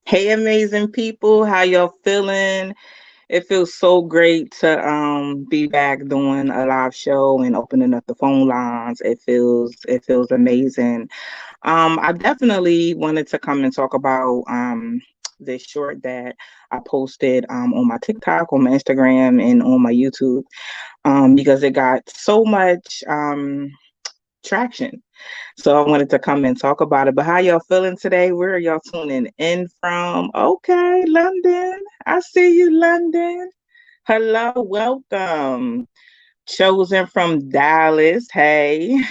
Hey, amazing people, how y'all feeling? It feels so great to be back doing a live show and opening up the phone lines. It feels amazing. I definitely wanted to come and talk about this short that I posted on my TikTok, on my Instagram, and on my YouTube because it got so much traction. So I wanted to come and talk about it. But how y'all feeling today? Where are y'all tuning in from? Okay, London. I see you, London. Hello, welcome. Chosen from Dallas. Hey,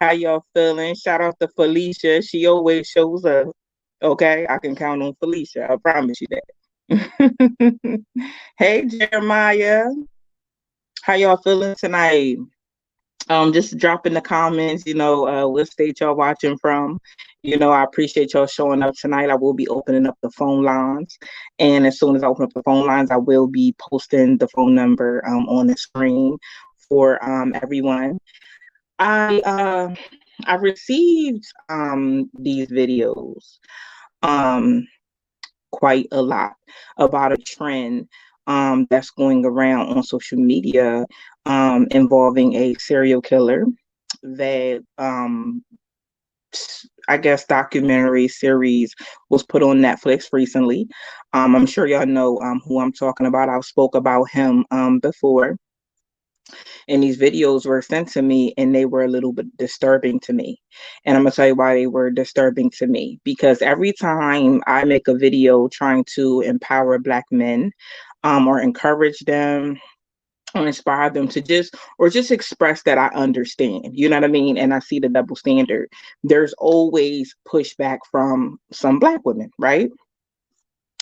how y'all feeling? Shout out to Felicia. She always shows up. Okay, I can count on Felicia. I promise you that. Hey, Jeremiah. How y'all feeling tonight? Just drop in the comments, what state y'all watching from. I appreciate y'all showing up tonight. I will be opening up the phone lines. And as soon as I open up the phone lines, I will be posting the phone number on the screen for everyone. I I received these videos um quite a lot about a trend that's going around on social media involving a serial killer that I guess documentary series was put on Netflix recently. I'm sure y'all know who I'm talking about. I've spoke about him before, and these videos were sent to me, and they were a little bit disturbing to me. And I'm gonna tell you why they were disturbing to me. Because every time I make a video trying to empower Black men, or encourage them or inspire them to just express that I understand, you know what I mean? And I see the double standard. There's always pushback from some Black women, right?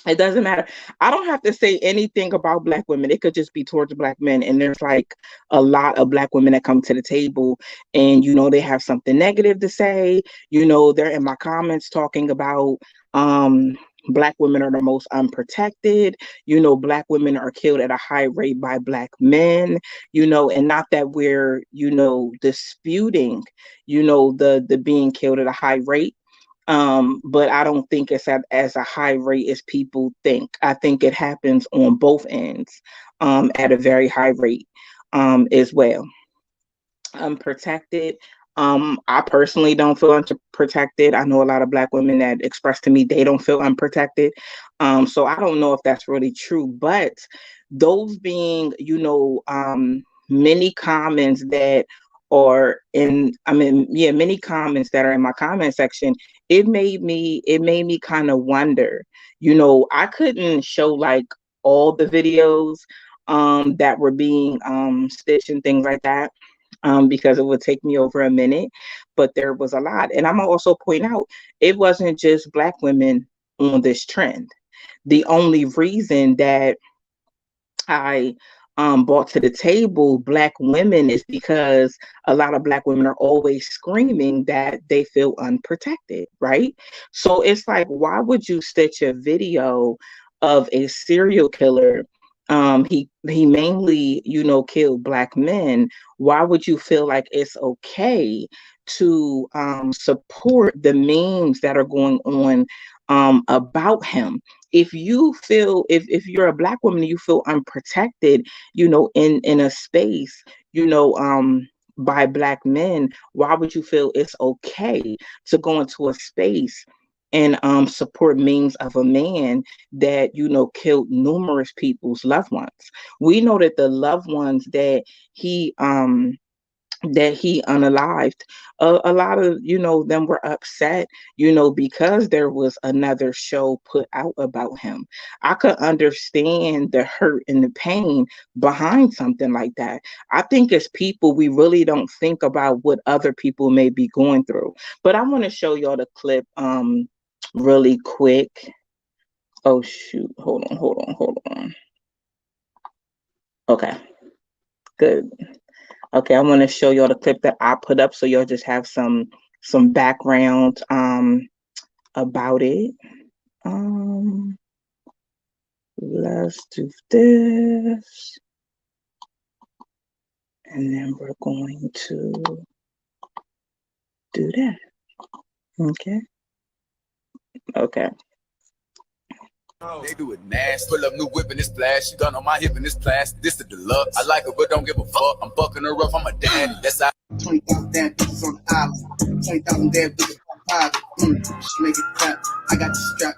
It doesn't matter. I don't have to say anything about Black women. It could just be towards Black men. And there's like a lot of Black women that come to the table and, they have something negative to say. They're in my comments talking about Black women are the most unprotected. Black women are killed at a high rate by Black men, and not that we're, disputing, the being killed at a high rate, but I don't think it's at as a high rate as people think. I think it happens on both ends at a very high rate as well. Unprotected. I personally don't feel unprotected. I know a lot of Black women that express to me they don't feel unprotected. So I don't know if that's really true, but those being, many comments that are in, I mean, yeah, many comments that are in my comment section, it made me kind of wonder. I couldn't show like all the videos that were being stitched and things like that because it would take me over a minute, but there was a lot. And I'm gonna also point out it wasn't just Black women on this trend. The only reason that I brought to the table Black women is because a lot of Black women are always screaming that they feel unprotected, right? So it's like, why would you stitch a video of a serial killer? He mainly, killed Black men. Why would you feel like it's okay to support the memes that are going on about him? If you're a Black woman and you feel unprotected, in a space, by Black men, why would you feel it's okay to go into a space and support memes of a man that killed numerous people's loved ones? We know that the loved ones he um that he unalived, a lot of them were upset, because there was another show put out about him. I could understand the hurt and the pain behind something like that. I think as people we really don't think about what other people may be going through. But I want to show y'all the clip really quick. Oh shoot, hold on. Okay, good. Okay, I want to show y'all the clip that I put up so y'all just have some background about it. Um let's do this. And then we're going to do that. Okay. Okay. They do it nasty. Pull up new whip and it's flash. She gun on my hip and it's plastic. This the deluxe. I like her, but don't give a fuck. I'm fucking her up. I'm a daddy. That's how. 20,000 damn bitches on the island. 20,000 damn bitches on private. She make it clap. I got the strap.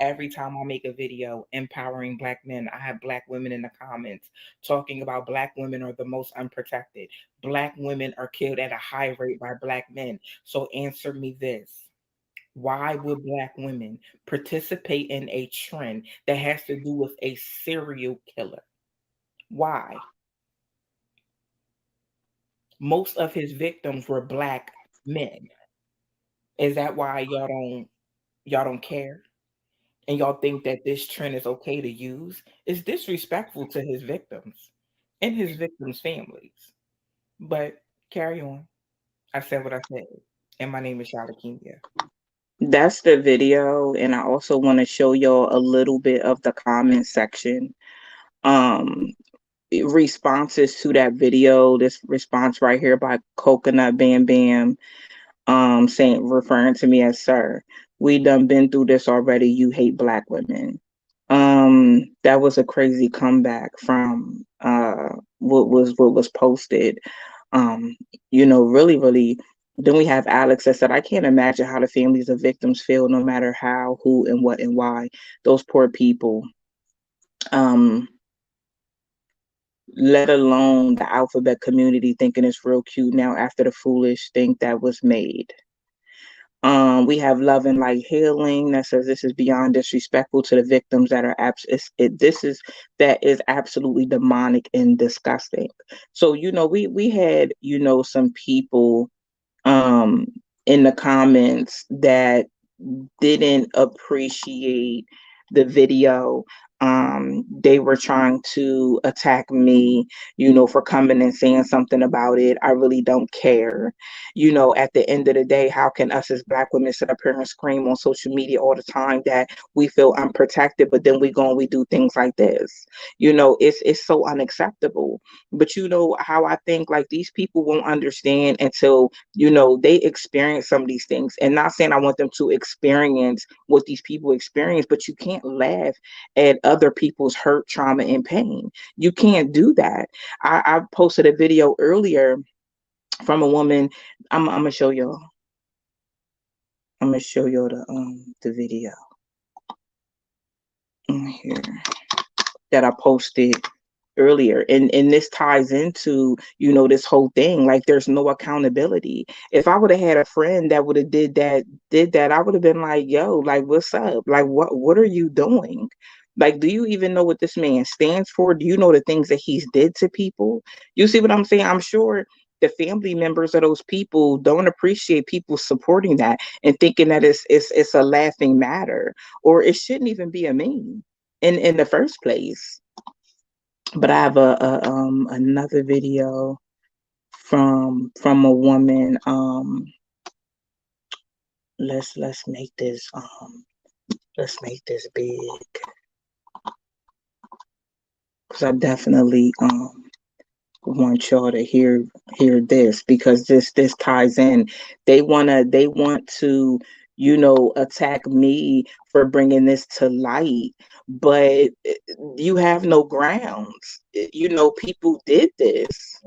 Every time I make a video empowering Black men, I have Black women in the comments talking about Black women are the most unprotected. Black women are killed at a high rate by Black men. So answer me this. Why would Black women participate in a trend that has to do with a serial killer? Why? Most of his victims were Black men. Is that why y'all don't care? And y'all think that this trend is okay to use? It's disrespectful to his victims and his victims' families. But carry on. I said what I said. And my name is Shadakimia. That's the video, and I also want to show y'all a little bit of the comment section. Responses to that video. This response right here by Coconut Bam Bam, referring to me as sir. We done been through this already. You hate Black women. That was a crazy comeback from what was posted. Really. Then we have Alex that said, I can't imagine how the families of victims feel, no matter how, who, and what, and why. Those poor people. Let alone the alphabet community thinking it's real cute now after the foolish thing that was made. We have Love and Light Healing that says this is beyond disrespectful to the victims that are that is absolutely demonic and disgusting. So we had some people in the comments that didn't appreciate the video. They were trying to attack me, for coming and saying something about it. I really don't care. At the end of the day, how can us as Black women sit up here and scream on social media all the time that we feel unprotected, but then we go and we do things like this? It's so unacceptable. But how I think, like, these people won't understand until they experience some of these things. And not saying I want them to experience what these people experience, but you can't laugh at other people's hurt, trauma, and pain. You can't do that. I posted a video earlier from a woman. I'm gonna show y'all. I'm gonna show y'all the video here that I posted earlier, and this ties into this whole thing. Like, there's no accountability. If I would have had a friend that would have did that, I would have been like, yo, like, what's up? Like, what are you doing? Like, do you even know what this man stands for? Do you know the things that he's did to people? You see what I'm saying? I'm sure the family members of those people don't appreciate people supporting that and thinking that it's a laughing matter, or it shouldn't even be a meme in the first place. But I have another video from a woman. Let's make this big, because I definitely want y'all to hear this, because this ties in. They want to attack me for bringing this to light, but you have no grounds. People did this.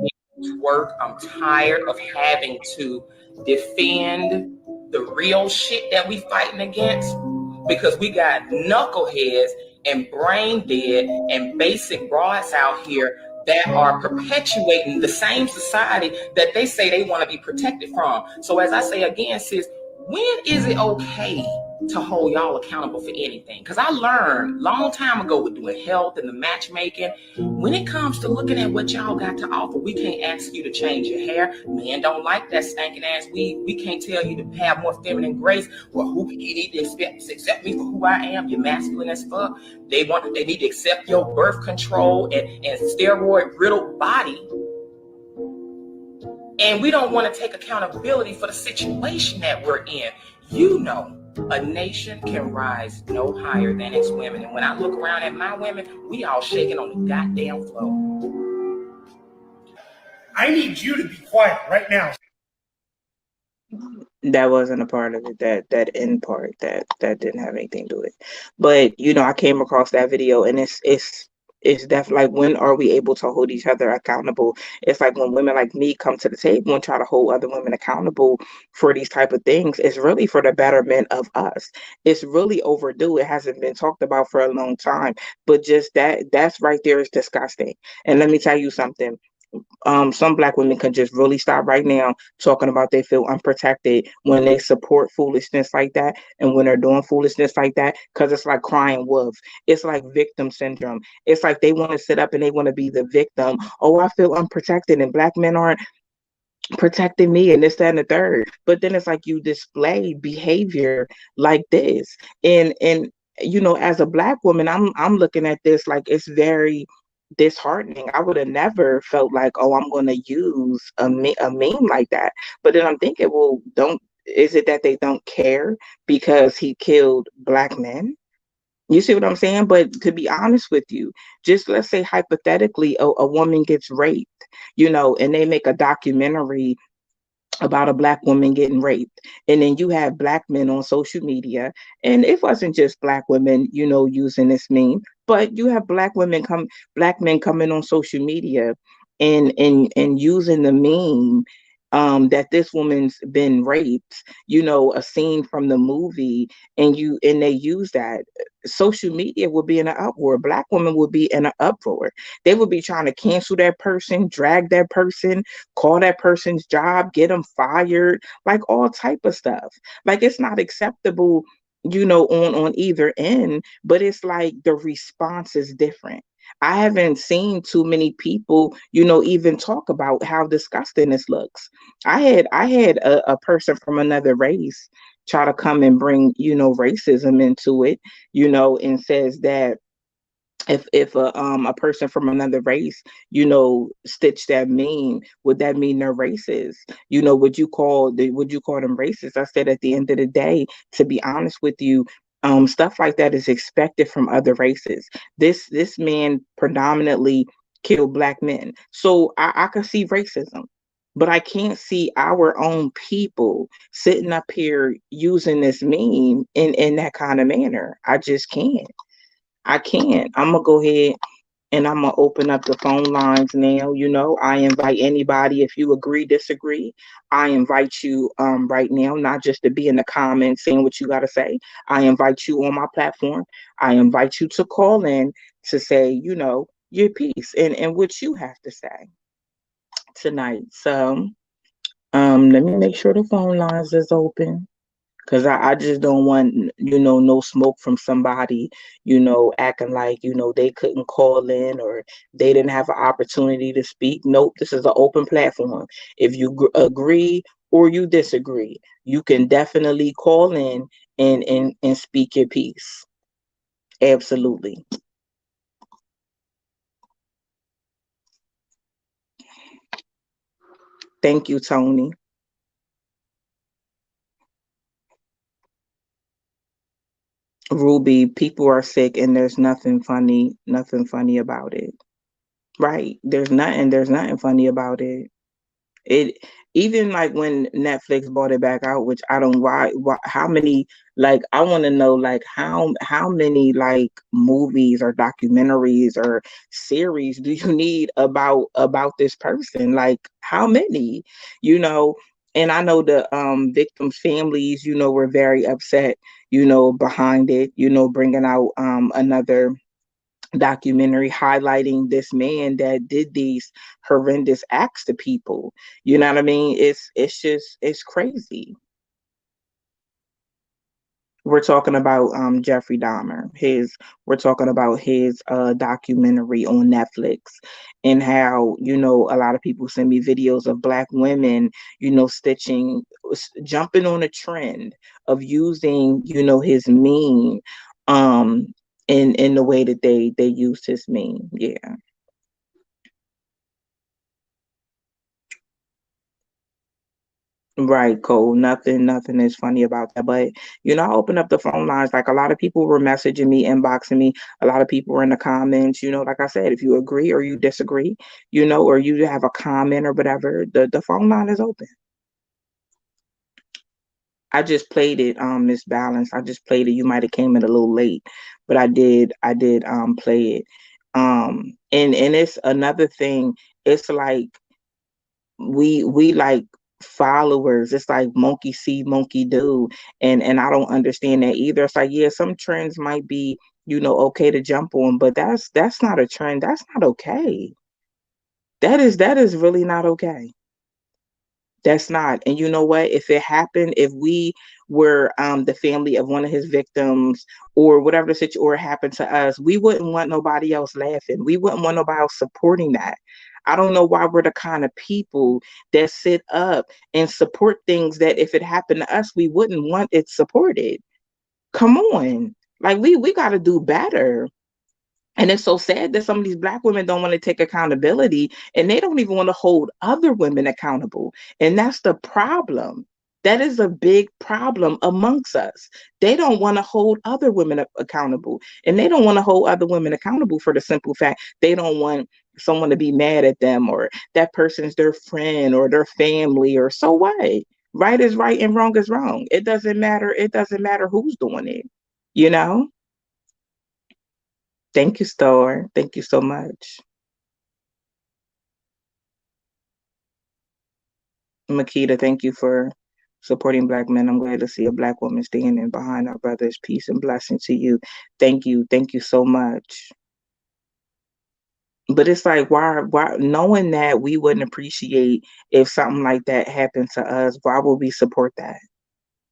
Work. I'm tired of having to defend the real shit that we fighting against, because we got knuckleheads and brain dead and basic broads out here that are perpetuating the same society that they say they want to be protected from. So as I say again, sis, when is it okay to hold y'all accountable for anything? Because I learned long time ago with doing health and the matchmaking, when it comes to looking at what y'all got to offer, we can't ask you to change your hair. Men don't like that stinking ass weed. We can't tell you to have more feminine grace. Well, who you need to accept me for who I am? You're masculine as fuck. They need to accept your birth control and steroid riddled body. And we don't want to take accountability for the situation that we're in. A nation can rise no higher than its women. And when I look around at my women, we all shaking on the goddamn floor. I need you to be quiet right now. That wasn't a part of it. That end part, that didn't have anything to do with it. But I came across that video, and it's definitely like, when are we able to hold each other accountable? It's like when women like me come to the table and try to hold other women accountable for these type of things, it's really for the betterment of us. It's really overdue. It hasn't been talked about for a long time, but just that's right there is disgusting. And let me tell you something. Some black women can just really stop right now talking about they feel unprotected when they support foolishness like that, and when they're doing foolishness like that, because it's like crying wolf. It's like victim syndrome. It's like they want to sit up and they want to be the victim. Oh, I feel unprotected and black men aren't protecting me, and this, that, and the third. But then it's like you display behavior like this. And as a black woman, I'm looking at this like it's very disheartening. I would have never felt like, oh, I'm going to use a meme like that. But then I'm thinking, well, don't is it that they don't care because he killed black men? You see what I'm saying? But to be honest with you, just let's say hypothetically a woman gets raped, and they make a documentary about a black woman getting raped, and then you have black men on social media, and it wasn't just black women using this meme, but you have black men coming on social media and using the meme, that this woman's been raped, a scene from the movie, and they use that. Social media will be in an uproar. Black women will be in an uproar. They will be trying to cancel that person, drag that person, call that person's job, get them fired, like all type of stuff. Like, it's not acceptable, on either end, but it's like the response is different. I haven't seen too many people, even talk about how disgusting this looks. I had a person from another race try to come and bring, racism into it, and says that if a person from another race, stitch that meme, would that mean they're racist? Would you call them racist? I said, at the end of the day, to be honest with you, stuff like that is expected from other races. This man predominantly killed black men, so I could see racism. But I can't see our own people sitting up here using this meme in that kind of manner. I just can't. I can't. I'm gonna go ahead and I'm gonna open up the phone lines now. I invite anybody. If you agree, disagree, I invite you right now, not just to be in the comments saying what you gotta say. I invite you on my platform. I invite you to call in to say, your piece and what you have to say tonight. So let me make sure the phone lines is open. Because I just don't want, no smoke from somebody, acting like, they couldn't call in or they didn't have an opportunity to speak. Nope, this is an open platform. If you agree or you disagree, you can definitely call in and speak your piece. Absolutely. Thank you, Tony. Ruby, people are sick and there's nothing funny about it. Right. There's nothing funny about it. It Even like when Netflix bought it back out, which I don't why how many, like, I want to know, like, how many like movies or documentaries or series do you need about this person? Like, how many? You know, and I know the victims' families, were very upset, behind it, bringing out another documentary highlighting this man that did these horrendous acts to people. You know what I mean? It's crazy. We're talking about Jeffrey Dahmer. His We're talking about his documentary on Netflix, and how, a lot of people send me videos of black women, jumping on a trend of using, his meme, um in the way that they used his meme. Yeah. Right, Cole. Nothing is funny about that. But I opened up the phone lines. Like, a lot of people were messaging me, inboxing me. A lot of people were in the comments. Like I said, if you agree or you disagree, or you have a comment or whatever, the phone line is open. I just played it, Miss Balance. I just played it. You might have came in a little late, but I did play it. And it's another thing. It's like we like followers. It's like monkey see, monkey do. And I don't understand that either. It's like, yeah, some trends might be, okay to jump on, but that's not a trend. That's not okay. That is really not okay. That's not. And you know what? If it happened, if we were the family of one of his victims or whatever the situation, or it happened to us, we wouldn't want nobody else laughing. We wouldn't want nobody else supporting that. I don't know why we're the kind of people that sit up and support things that if it happened to us, we wouldn't want it supported. Come on. Like we got to do better. And it's so sad that some of these Black women don't want to take accountability, and they don't even want to hold other women accountable. And that's the problem. That is a big problem amongst us. They don't want to hold other women accountable. And they don't want to hold other women accountable for the simple fact they don't want someone to be mad at them, or that person is their friend or their family, or so what? Right is right and wrong is wrong. It doesn't matter. It doesn't matter who's doing it, you know? Thank you, Star. Thank you so much. Makita, thank you for supporting Black men. I'm glad to see a Black woman standing behind our brothers. Peace and blessing to you. Thank you. Thank you so much. But it's like, why, knowing that we wouldn't appreciate if something like that happened to us, why would we support that?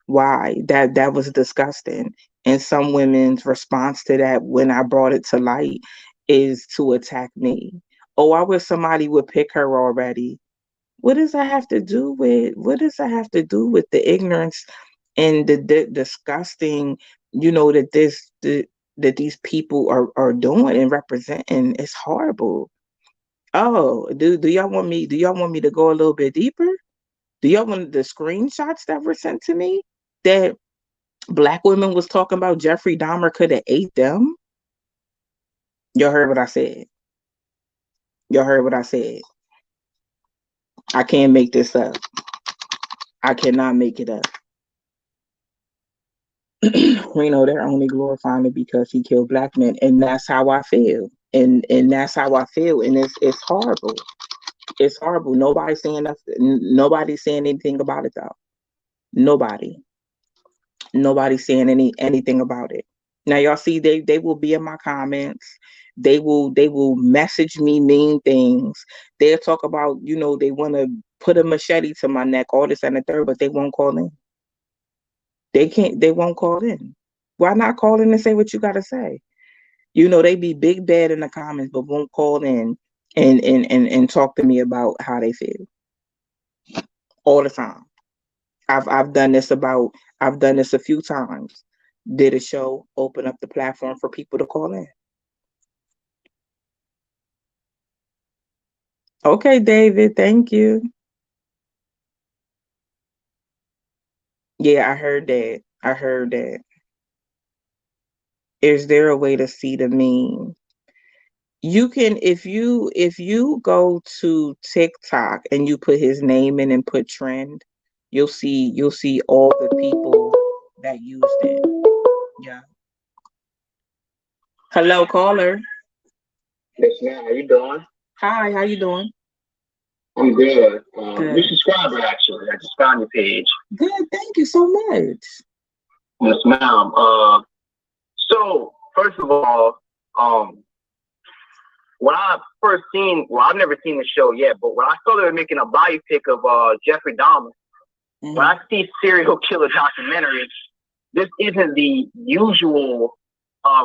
Why? That was disgusting. And some women's response to that when I brought it to light is to attack me. Oh, I wish somebody would pick her already. What does that have to do with the ignorance and the disgusting, that these people are doing and representing? It's horrible. Oh, do y'all want me to go a little bit deeper? Do y'all want the screenshots that were sent to me that Black women was talking about Jeffrey Dahmer could have ate them? Y'all heard what I said. Y'all heard what I said. I can't make this up. I cannot make it up. Reno, they're only glorifying it because he killed Black men, and that's how I feel. And that's how I feel. And it's horrible. It's horrible. Nobody's saying nothing. Nobody's saying anything about it though. Nobody. Nobody's saying anything about it. Now y'all see they will be in my comments. They will message me mean things. They'll talk about, they want to put a machete to my neck, all this and the third, but they won't call in. They won't call in. Why not call in and say what you gotta say? They be big bad in the comments, but won't call in and talk to me about how they feel all the time. I've done this a few times. Did a show, open up the platform for people to call in. Okay, David, thank you. Yeah, I heard that. I heard that. Is there a way to see the meme? You can, if you go to TikTok and you put his name in and put trend, you'll see all the people that used it. Yeah. Hello, caller. Yes, ma'am. How you doing? Hi, how you doing? I'm good. Good. New subscriber, actually. I just found your page. Good, thank you so much. Yes, ma'am. So, first of all, when I first seen, well, I've never seen the show yet, but when I saw they were making a biopic of Jeffrey Dahmer, when I see serial killer documentaries, this isn't the usual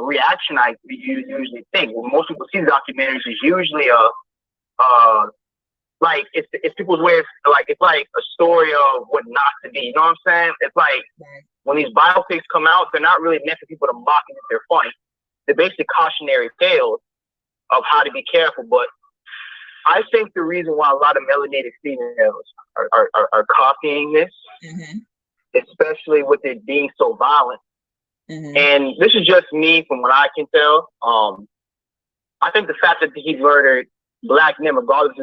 reaction I usually think. When most people see documentaries, it's usually like it's people's way of, like, it's like a story of what not to be. You know what I'm saying? It's like when these biopics come out, they're not really meant for people to mock it if they're funny. They're basically cautionary tales of how to be careful. But I think the reason why a lot of melanated females are copying this, especially with it being so violent, and this is just me from what I can tell, I think the fact that he murdered Black men, regardless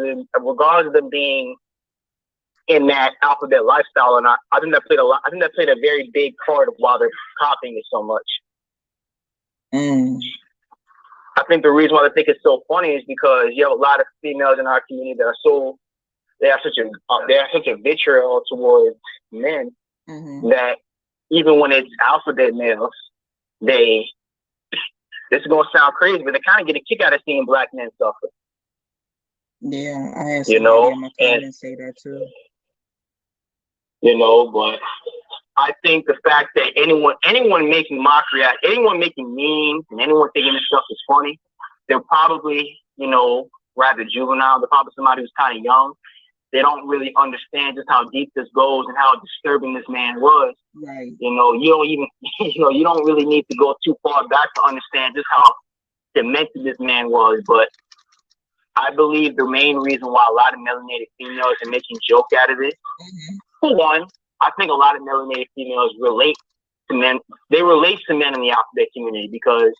of them being in that alphabet lifestyle, and I think that played a lot. I think that played a very big part of why they're copying it so much. I think the reason why they think it's so funny is because you have a lot of females in our community that are they have such a vitriol towards men that even when it's alphabet males, this is gonna sound crazy, but they kind of get a kick out of seeing black men suffer. Yeah, I had somebody in my comments say that too. But I think the fact that anyone making mockery out, anyone making memes, and anyone thinking this stuff is funny, they're probably, rather juvenile. They're probably somebody who's kind of young. They don't really understand just how deep this goes and how disturbing this man was. Right. You don't really need to go too far back to understand just how demented this man was. But I believe the main reason why a lot of melanated females are making joke out of this, for one, I think a lot of melanated females relate to men. They relate to men in the alphabet community because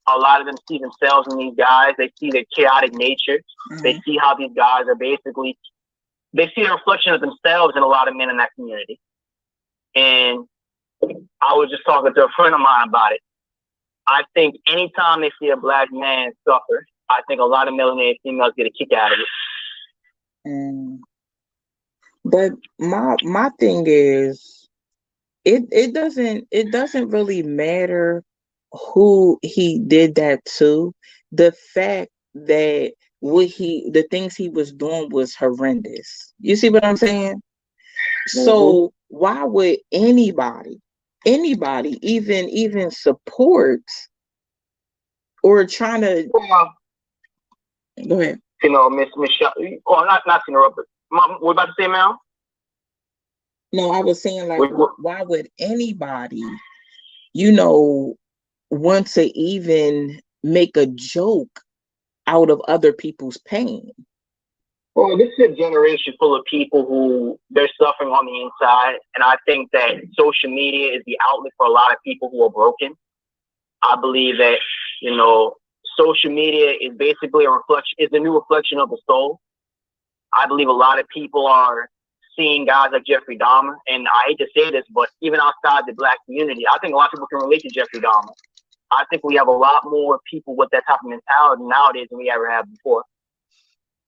a lot of them see themselves in these guys. They see their chaotic nature. They see how these guys are basically, they see a reflection of themselves in a lot of men in that community. And I was just talking to a friend of mine about it. I think anytime they see a black man suffer, I think a lot of melanated females get a kick out of it. But my thing is, it doesn't really matter who he did that to. The fact that the things he was doing was horrendous. You see what I'm saying? So why would anybody even support or trying to go ahead? Miss not to interrupt, but Mom, what about to say, Mel? No, I was saying, like, why would anybody, want to even make a joke out of other people's pain? Well, this is a generation full of people who they're suffering on the inside, and I think that social media is the outlet for a lot of people who are broken. I believe that social media is basically is a new reflection of the soul. I believe a lot of people are seeing guys like Jeffrey Dahmer, and I hate to say this, but even outside the black community, I think a lot of people can relate to Jeffrey Dahmer. I think we have a lot more people with that type of mentality nowadays than we ever have before.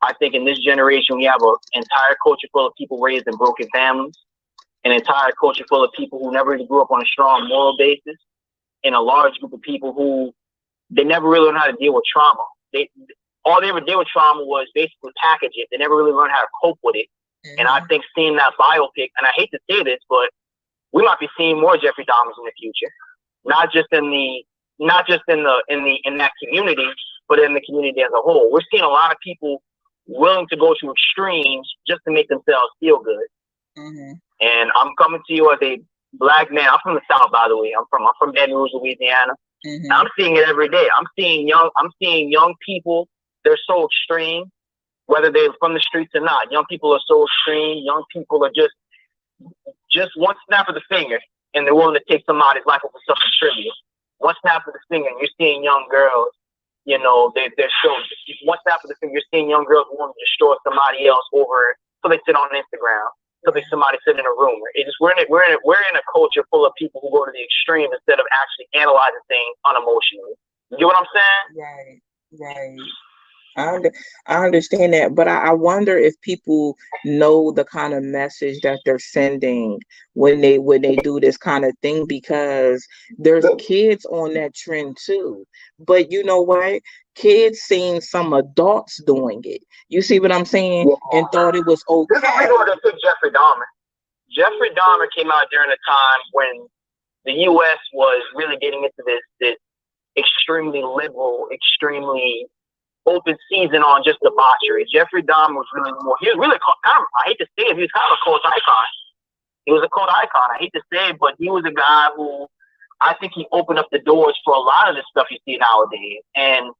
I think in this generation, we have an entire culture full of people raised in broken families, an entire culture full of people who never really grew up on a strong moral basis, and a large group of people who they never really learned how to deal with trauma. All they ever did with trauma was basically package it. They never really learned how to cope with it. And I think seeing that biopic, and I hate to say this, but we might be seeing more Jeffrey Dahmers in the future, not just in that community, but in the community as a whole. We're seeing a lot of people willing to go to extremes just to make themselves feel good. And I'm coming to you as a black man. I'm from the South, by the way. I'm from Baton Rouge, Louisiana. And I'm seeing it every day. I'm seeing young people. They're so extreme, whether they're from the streets or not. Young people are so extreme. Young people are just one snap of the finger, and they're willing to take somebody's life over something trivial. One snap of the finger, and you're seeing young girls. They're so one snap of the finger. You're seeing young girls willing to destroy somebody else over so they sit on Instagram. So they somebody sit in a room. It's just we're in a culture full of people who go to the extreme instead of actually analyzing things unemotionally. You get what I'm saying? Right. I understand that, but I wonder if people know the kind of message that they're sending when they do this kind of thing, because there's kids on that trend too. But you know what? Kids seen some adults doing it. You see what I'm saying? Yeah. And thought it was okay. This is the reason why they took Jeffrey Dahmer. Jeffrey Dahmer came out during a time when the U.S. was really getting into this extremely liberal, extremely open season on just debauchery. Jeffrey Dahmer was really I hate to say it, he was kind of a cult icon. He was a cult icon. I hate to say it, but he was a guy who I think he opened up the doors for a lot of the stuff you see nowadays. And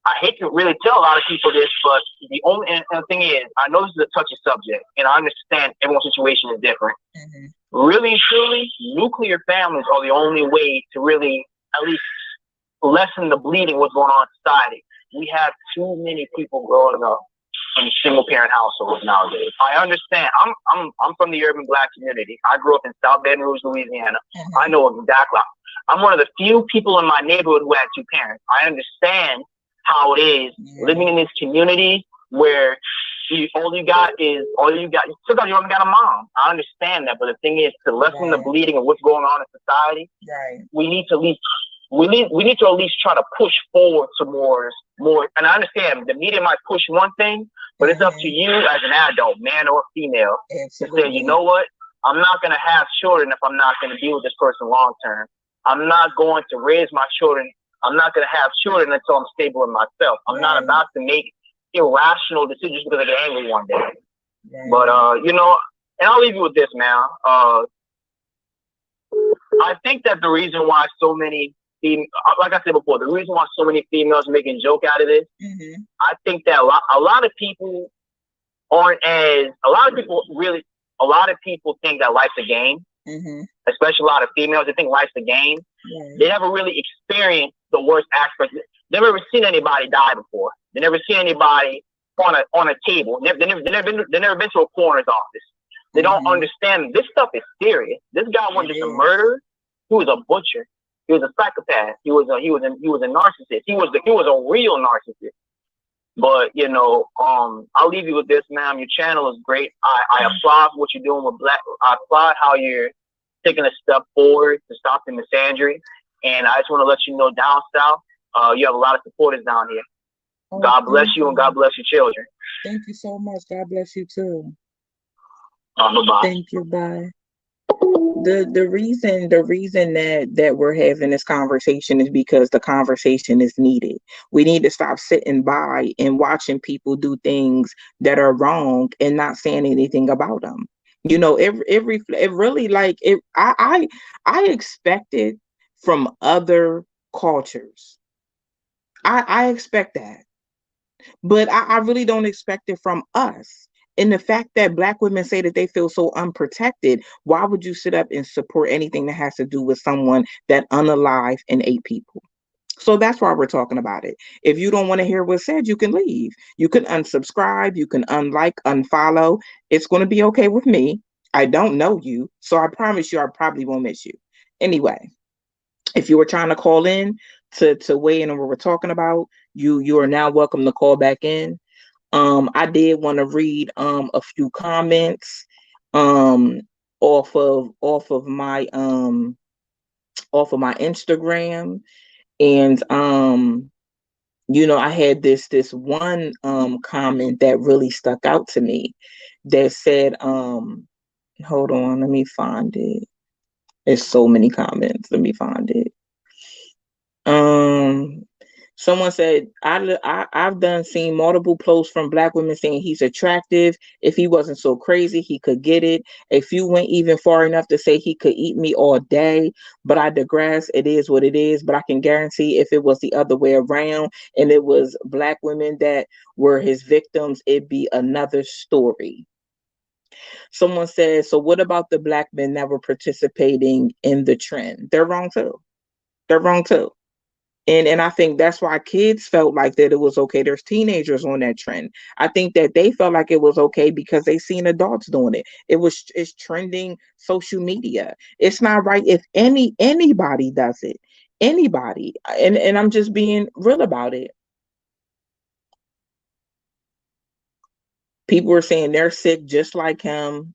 I hate to really tell a lot of people this, but the thing is, I know this is a touchy subject, and I understand everyone's situation is different. Really, truly, nuclear families are the only way to really at least lessen the bleeding what's going on in society. We have too many people growing up in single parent households nowadays. I understand. I'm from the urban Black community. I grew up in South Baton Rouge, Louisiana. I know exactly. I'm one of the few people in my neighborhood who had two parents. I understand how it is living in this community where all you got. Sometimes you only got a mom. I understand that, but the thing is, to lessen the bleeding of what's going on in society, we need to at least at least try to push forward towards more. And I understand the media might push one thing, but it's up to you as an adult, man or female, to say, you know what? I'm not going to have children if I'm not going to be with this person long term. I'm not going to raise my children. I'm not going to have children until I'm stable in myself. I'm not about to make irrational decisions because I get angry one day. But you know, and I'll leave you with this, man. I think that the reason why so many like I said before, the reason why so many females are making a joke out of this, I think that a lot of people think that life's a game, especially a lot of females. They think life's a game. They never really experienced the worst aspects. They've never seen anybody die before. They never seen anybody on a table. They never been to a coroner's office. They don't understand this stuff is serious. This guy wasn't just a murderer. He was a butcher. He was a psychopath. He was a narcissist. He was a real narcissist. But you know, I'll leave you with this, ma'am. Your channel is great. I applaud what you're doing with Black. I applaud how you're taking a step forward to stop the misandry. And I just want to let you know, down south, you have a lot of supporters down here. God bless you and God bless your children. Thank you so much. God bless you too. Bye-bye. Thank you. Bye. The reason that we're having this conversation is because the conversation is needed. We need to stop sitting by and watching people do things that are wrong and not saying anything about them. You know, it really, like, I expected from other cultures. I expect that, but I really don't expect it from us. And the fact that Black women say that they feel so unprotected, why would you sit up and support anything that has to do with someone that unalived and ate people? So that's why we're talking about it. If you don't want to hear what's said, you can leave. You can unsubscribe. You can unlike, unfollow. It's going to be okay with me. I don't know you, so I promise you I probably won't miss you. Anyway, if you were trying to call in to weigh in on what we're talking about, you are now welcome to call back in. I did want to read a few comments off of my Instagram, and you know, I had this one comment that really stuck out to me that said, hold on, let me find it. There's so many comments. Let me find it. Someone said, I've seen multiple posts from Black women saying he's attractive. If he wasn't so crazy, he could get it. A few went even far enough to say he could eat me all day, but I digress. It is what it is. But I can guarantee if it was the other way around and it was Black women that were his victims, it'd be another story. Someone says, so what about the Black men that were participating in the trend? They're wrong too. They're wrong too. And I think that's why kids felt like that it was okay. There's teenagers on that trend. I think that they felt like it was okay because they seen adults doing it. It's trending social media. It's not right if anybody does it. Anybody. And I'm just being real about it. People were saying they're sick just like him.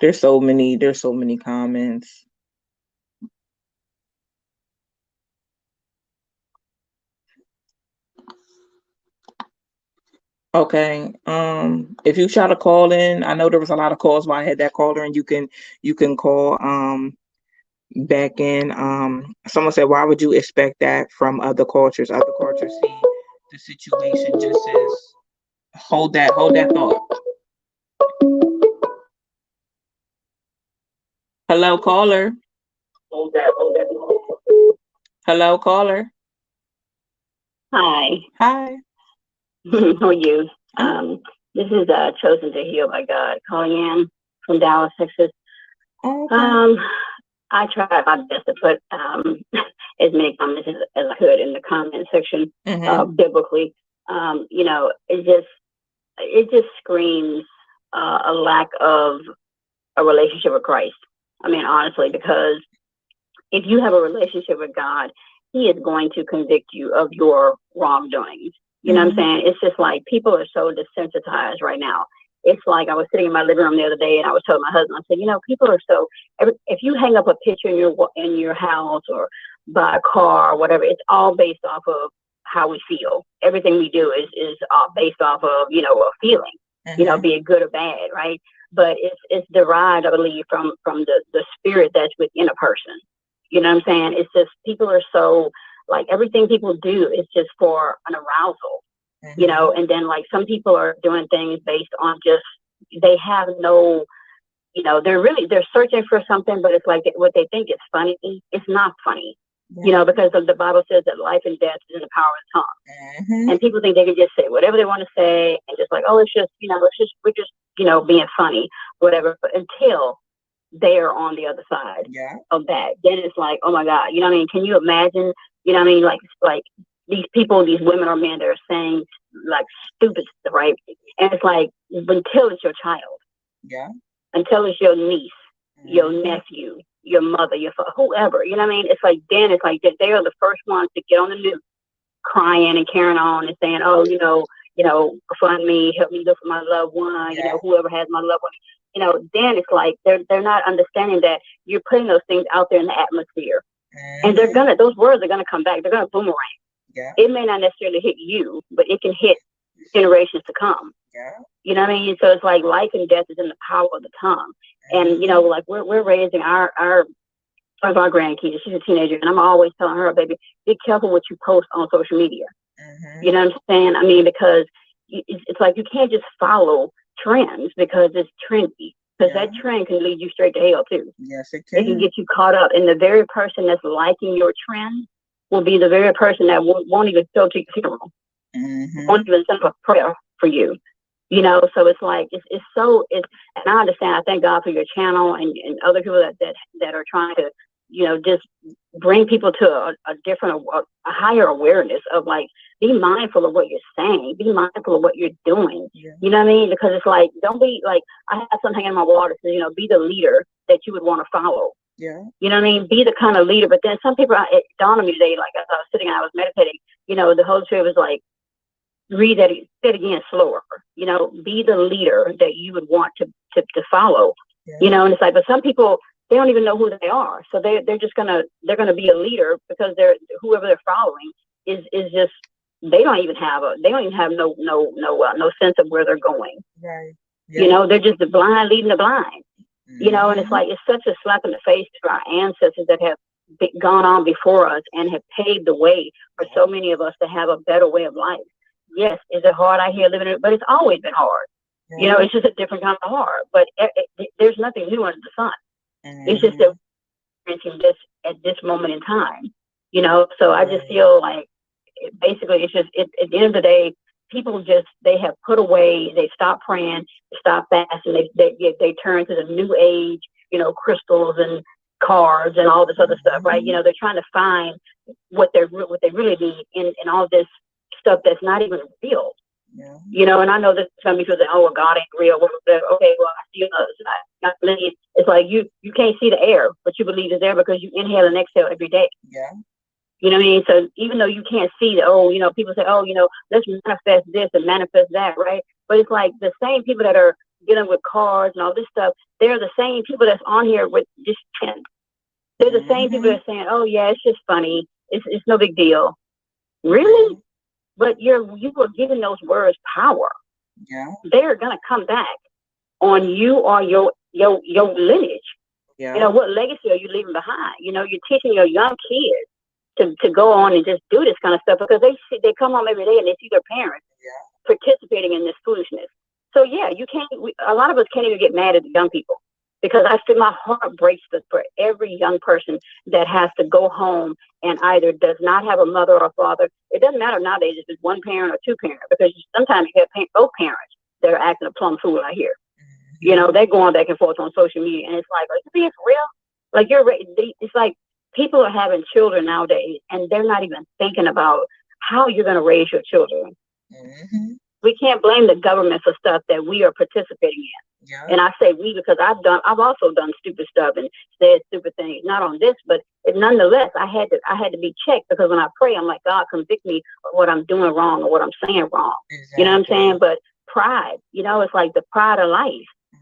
There's so many comments. Okay. If you try to call in, I know there was a lot of calls while I had that caller, and you can call back in. Someone said, why would you expect that from other cultures? Other cultures see the situation just as hold that thought. Hello, caller. Hello, caller. Hi. Hi. How are you? This is Chosen to Heal by God, calling in from Dallas, Texas. Okay. I tried my best to put as many comments as I could in the comment section, biblically. You know, it just screams a lack of a relationship with Christ. I mean, honestly, because if you have a relationship with God, He is going to convict you of your wrongdoings. You know what I'm saying? It's just like people are so desensitized right now. It's like I was sitting in my living room the other day and I was telling my husband, I said, you know, people are so, if you hang up a picture in your house or buy a car or whatever, it's all based off of how we feel. Everything we do is based off of, you know, a feeling, you know, be it good or bad, right? But it's derived, I believe, from the spirit that's within a person. You know what I'm saying? It's just people are so, like, everything people do is just for an arousal, you know, and then like some people are doing things based on just, they have no, you know, they're searching for something, but it's like what they think is funny, it's not funny, you know, because the Bible says that life and death is in the power of the tongue. And people think they can just say whatever they want to say and just like, oh, it's just, you know, we're just, you know, being funny, whatever, but until they're on the other side of that, then it's like, oh my God, you know what I mean? Can you imagine, you know what I mean? Like these people, these women or men that are saying like stupid stuff, right? And it's like, until it's your child, until it's your niece, your nephew, your mother, your father, whoever, you know what I mean? It's like, then it's like they are the first ones to get on the news crying and carrying on and saying, oh, you know, fund me, help me look for my loved one, you know, whoever has my loved one. You know, then it's like they're not understanding that you're putting those things out there in the atmosphere, and those words are gonna come back. They're gonna boomerang. It may not necessarily hit you, but it can hit generations to come. You know what I mean? So it's like life and death is in the power of the tongue. And you know, like we're raising our one of our grandkids. She's a teenager, and I'm always telling her, baby, be careful what you post on social media. You know what I'm saying? I mean, because it's like you can't just follow trends because it's trendy, because that trend can lead you straight to hell too. Yes, it can. It can get you caught up, and the very person that's liking your trend will be the very person that won't even go to your funeral, won't even send up a prayer for you. You know, so it's like it's and I understand. I thank God for your channel and other people that are trying to, you know, just bring people to a different, a higher awareness of like, be mindful of what you're saying, be mindful of what you're doing. You know what I mean? Because it's like, don't be like, I have something in my wall that says, you know, be the leader that you would want to follow. You know what I mean? Be the kind of leader. But then some people, it dawned on me today, like as I was sitting and I was meditating, you know, the Holy Spirit was like, read that, say it again slower. You know, be the leader that you would want to follow. You know, and it's like, but some people, they don't even know who they are, so they're just gonna be a leader because whoever they're following is just they don't even have no sense of where they're going. You know, they're just the blind leading the blind. You know, and it's like it's such a slap in the face to our ancestors that have gone on before us and have paved the way for so many of us to have a better way of life. Yes, is it hard out here living it? But it's always been hard. You know, it's just a different kind of hard. But there's nothing new under the sun. It's just that we're experiencing this at this moment in time, you know. So I just feel like basically it's just at the end of the day, people they have put away, they stop praying, they stop fasting, they turn to the new age, you know, crystals and cards and all this other stuff, right? You know, they're trying to find what they really need in all this stuff that's not even real. You know, and I know that some people say, "Oh, well, God ain't real." Okay, well, I see another side. It's like you can't see the air, but you believe it's there because you inhale and exhale every day. You know what I mean? So even though you can't see you know, people say, "Oh, you know, let's manifest this and manifest that," right? But it's like the same people that are dealing with cards and all this stuff, they're the same people that's on here with this trend. They're the same people that are saying, "Oh, yeah, it's just funny. It's no big deal." Really? But you were giving those words power. They're gonna come back on you or your lineage. You know, what legacy are you leaving behind? You know, you're teaching your young kids to go on and just do this kind of stuff because they come home every day and they see their parents participating in this foolishness. So yeah, a lot of us can't even get mad at the young people because I feel my heart breaks for every young person that has to go home and either does not have a mother or a father. It doesn't matter nowadays if it's one parent or two parent, because sometimes you have both parents that are acting a plumb fool out here. You know, they're going back and forth on social media, and it's like, are you being for real? Like it's like people are having children nowadays, and they're not even thinking about how you're going to raise your children. Mm-hmm. We can't blame the government for stuff that we are participating in. Yeah. And I say we because I've also done stupid stuff and said stupid things. Not on this, but nonetheless, I had to be checked, because when I pray, I'm like, God, convict me of what I'm doing wrong or what I'm saying wrong. Exactly. You know what I'm saying? But pride, it's like the pride of life.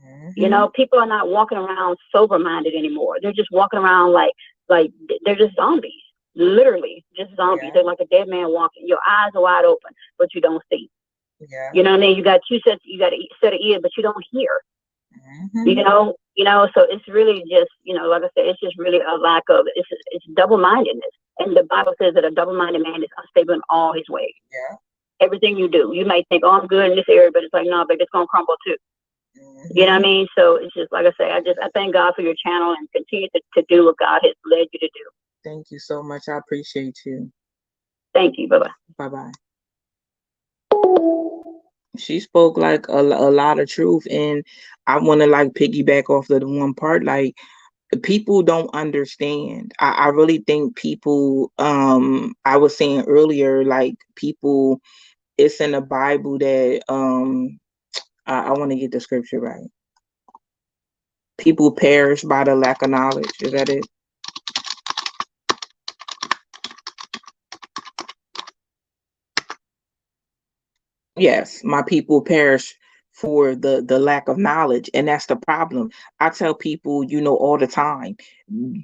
Mm-hmm. People are not walking around sober-minded anymore. They're just walking around like they're just zombies. Literally, just zombies. Yeah. They're like a dead man walking. Your eyes are wide open, but you don't see. Yeah. You know what I mean? You got a set of ears, but you don't hear. Mm-hmm. So it's really just, like I said, it's just really a lack of, it's double-mindedness. And the Bible says that a double-minded man is unstable in all his ways. Yeah. Everything you do, you might think, oh, I'm good in this area, but it's like, no, but it's going to crumble too. Mm-hmm. You know what I mean? So it's just, like I say, I thank God for your channel, and continue to do what God has led you to do. Thank you so much. I appreciate you. Thank you. Bye-bye. Bye-bye. She spoke like a lot of truth, and I want to like piggyback off of the one part. Like, people don't understand. I really think people, I was saying earlier, like, people, it's in the Bible that I want to get the scripture right. People perish by the lack of knowledge. Is that it? Yes, my people perish for the lack of knowledge, and that's the problem. I tell people, all the time,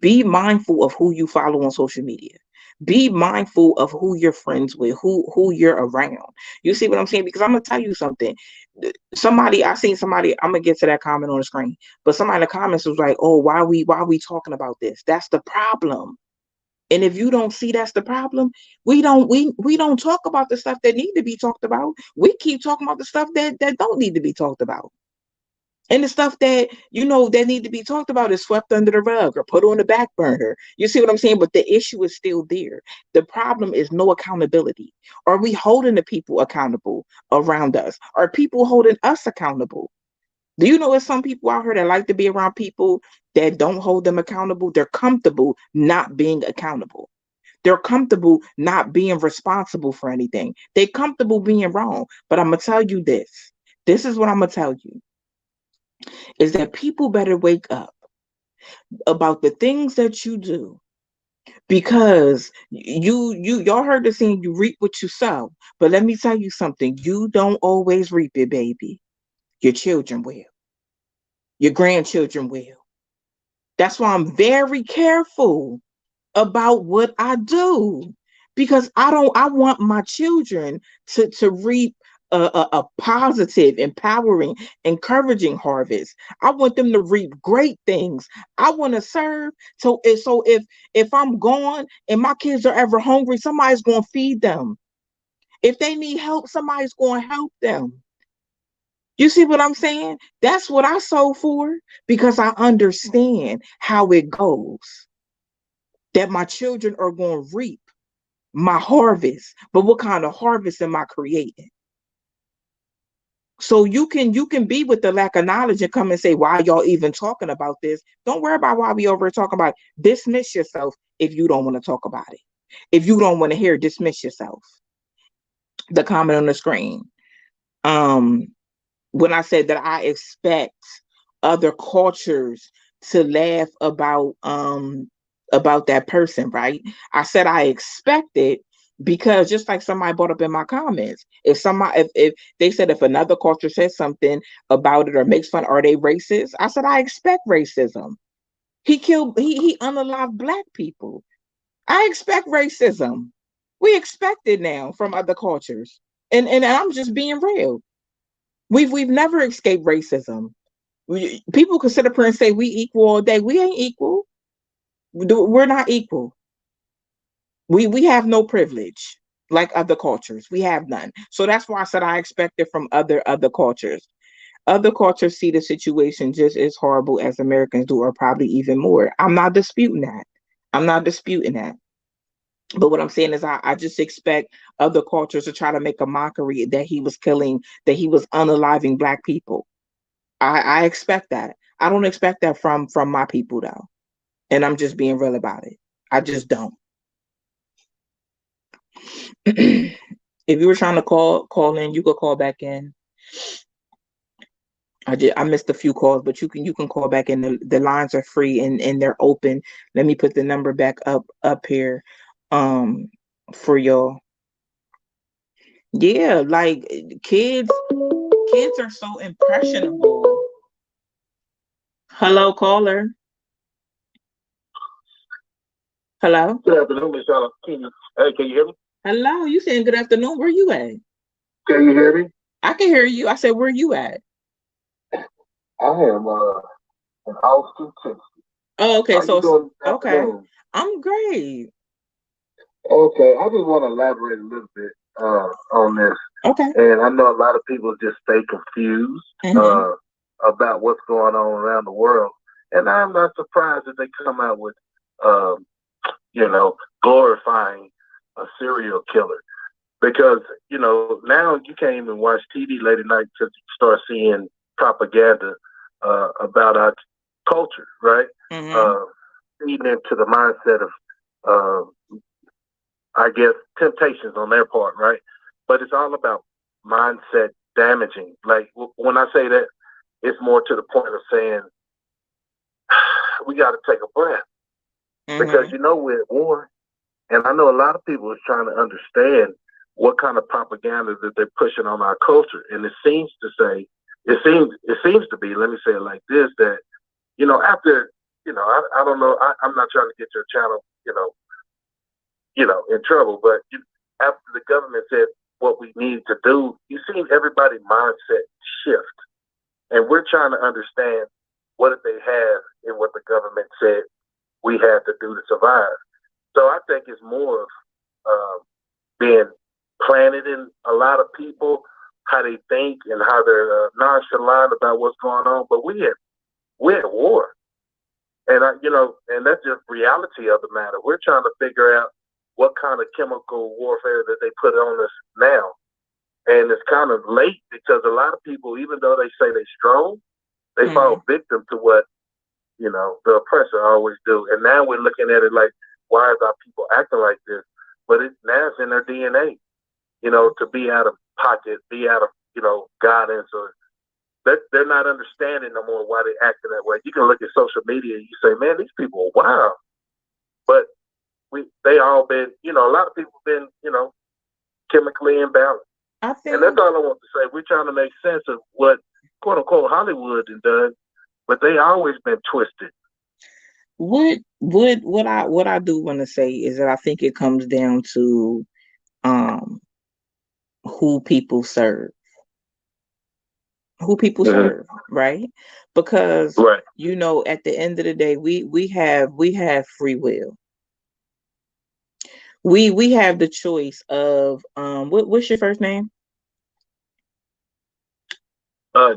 be mindful of who you follow on social media. Be mindful of who you're friends with, who you're around. You see what I'm saying? Because I'm gonna tell you something. I seen somebody, I'm gonna get to that comment on the screen, but somebody in the comments was like, "Oh, why are we talking about this?" That's the problem. And if you don't see that's the problem, we don't talk about the stuff that need to be talked about. We keep talking about the stuff that don't need to be talked about. And the stuff that that need to be talked about is swept under the rug or put on the back burner. You see what I'm saying? But the issue is still there. The problem is no accountability. Are we holding the people accountable around us? Are people holding us accountable? Do you know there's some people out here that like to be around people that don't hold them accountable? They're comfortable not being accountable. They're comfortable not being responsible for anything. They're comfortable being wrong. But I'm going to tell you this. This is what I'm going to tell you. Is that people better wake up about the things that you do. Because y'all heard the saying, you reap what you sow. But let me tell you something. You don't always reap it, baby. Your children will. Your grandchildren will. That's why I'm very careful about what I do, because I want my children to reap a positive, empowering, encouraging harvest. I want them to reap great things. I want to serve. So if I'm gone and my kids are ever hungry, somebody's going to feed them. If they need help, somebody's going to help them. You see what I'm saying? That's what I sold for, because I understand how it goes. That my children are going to reap my harvest. But what kind of harvest am I creating? So you can be with the lack of knowledge and come and say, why y'all even talking about this? Don't worry about why we over here talking about it. Dismiss yourself if you don't want to talk about it. If you don't want to hear, dismiss yourself. The comment on the screen. When I said that I expect other cultures to laugh about that person, right? I said I expect it because, just like somebody brought up in my comments, if they said if another culture says something about it or makes fun, are they racist? I said I expect racism. He unalived Black people. I expect racism. We expect it now from other cultures. And I'm just being real. We've never escaped racism. People can sit up here and say we equal all day. We ain't equal. We're not equal. We have no privilege like other cultures. We have none. So that's why I said I expect it from other cultures. Other cultures see the situation just as horrible as Americans do, or probably even more. I'm not disputing that. But what I'm saying is I just expect other cultures to try to make a mockery that he was unaliving Black people. I expect that. I don't expect that from my people though. And I'm just being real about it. I just don't. If you were trying to call in, you could call back in. I missed a few calls, but you can call back in. The lines are free and they're open. Let me put the number back up here for y'all. Yeah, like kids are so impressionable. Hello, caller. Hello. Good afternoon, Miss Charlotte. Hey, can you hear me? Hello. You saying good afternoon? Where you at? Can you hear me? I can hear you. I said, where you at? I am in Austin, Texas. Oh, okay. How you doing this okay. afternoon? I'm great. Okay, I just want to elaborate a little bit on this. Okay. And I know a lot of people just stay confused about what's going on around the world. And I'm not surprised that they come out with, glorifying a serial killer. Because, now you can't even watch TV late at night because you start seeing propaganda about our culture, right? Feeding into the mindset of, I guess, temptations on their part, right? But it's all about mindset damaging. Like, when I say that, it's more to the point of saying, we got to take a breath. Because, we're at war. And I know a lot of people are trying to understand what kind of propaganda that they're pushing on our culture. And it seems to be, let me say it like this, that, after, I don't know, I'm not trying to get your channel, in trouble, but after the government said what we need to do, you see everybody's mindset shift. And we're trying to understand what did they have in what the government said we had to do to survive. So I think it's more of being planted in a lot of people, how they think and how they're nonchalant about what's going on. But we're at war. And, and that's just reality of the matter. We're trying to figure out what kind of chemical warfare that they put on us now. And it's kind of late because a lot of people, even though they say they're strong, they fall victim to what, the oppressor always do. And now we're looking at it like, why is our people acting like this? But now it's in their DNA, to be out of pocket, be out of, guidance, or they're not understanding no more why they're acting that way. You can look at social media and you say, man, these people are wild. But they all been, a lot of people been, chemically imbalanced. And that's all I want to say. We're trying to make sense of what, quote unquote, Hollywood has done, but they always been twisted. What I do want to say is that I think it comes down to who people serve. Serve, right? Because at the end of the day, we have free will. We have the choice of what's your first name?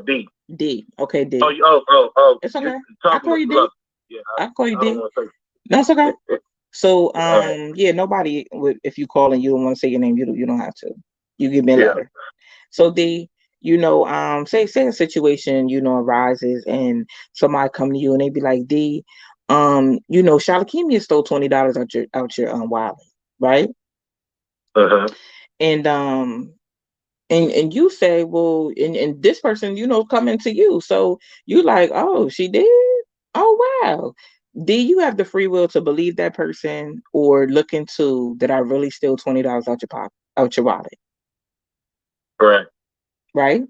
D. D. Okay, D. Oh. It's okay. I call you D. Yeah, I call you D. That's okay. So nobody would, if you call and you don't want to say your name, you don't have to. You give me a letter. So D, say a situation, arises and somebody come to you and they be like, D, Shalakemia stole $20 out your wallet, right? And you say, well, and this person, coming to you. So you like, oh, she did? Oh, wow. Do you have the free will to believe that person or look into that I really steal $20 out your wallet? Right.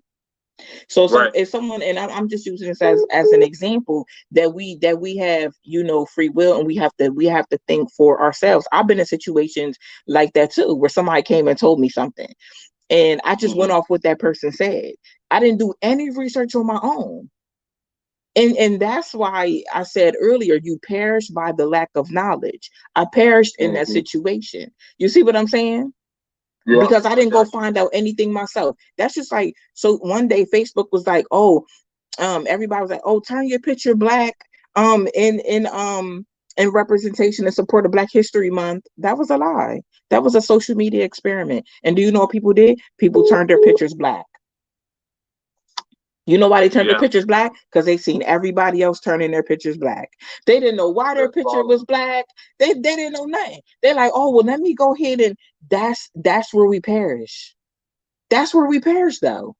So if someone, and I'm just using this as an example, that we have, free will, and we have to think for ourselves. I've been in situations like that too, where somebody came and told me something. And I just went off what that person said. I didn't do any research on my own. And that's why I said earlier, you perish by the lack of knowledge. I perished in that situation. You see what I'm saying? Yeah. Because I didn't go find out anything myself. That's just like, so one day Facebook was like, everybody was like, oh, turn your picture black in representation and support of Black History Month. That was a lie. That was a social media experiment. And do you know what people did? People turned their pictures black. You know why they turned their pictures black? Because they seen everybody else turning their pictures black. They didn't know why their picture was black. They didn't know nothing. They're like, oh, well, let me go ahead, and that's where we perish. That's where we perish, though.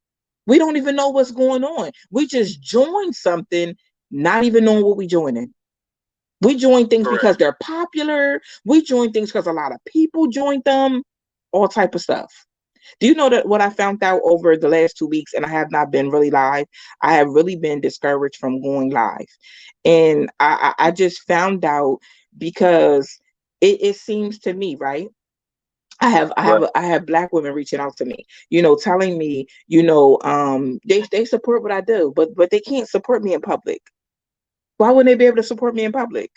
We don't even know what's going on. We just join something, not even knowing what we joining. We join things because they're popular. We join things because a lot of people joined them. All type of stuff. Do you know that what I found out over the last 2 weeks, and I have not been really live? I have really been discouraged from going live. And I just found out because it seems to me, right? I have black women reaching out to me, telling me, they support what I do, but they can't support me in public. Why wouldn't they be able to support me in public?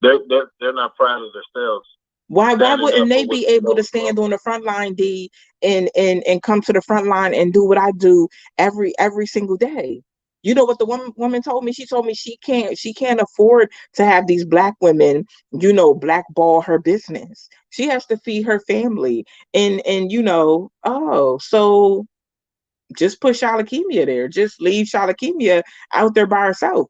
They're not proud of themselves. Why wouldn't they be able to stand on the front line, D, and come to the front line and do what I do every single day? You know what the woman told me? She told me she can't afford to have these black women, blackball her business. She has to feed her family. And so just put Shalakemia there. Just leave Shalakemia out there by herself.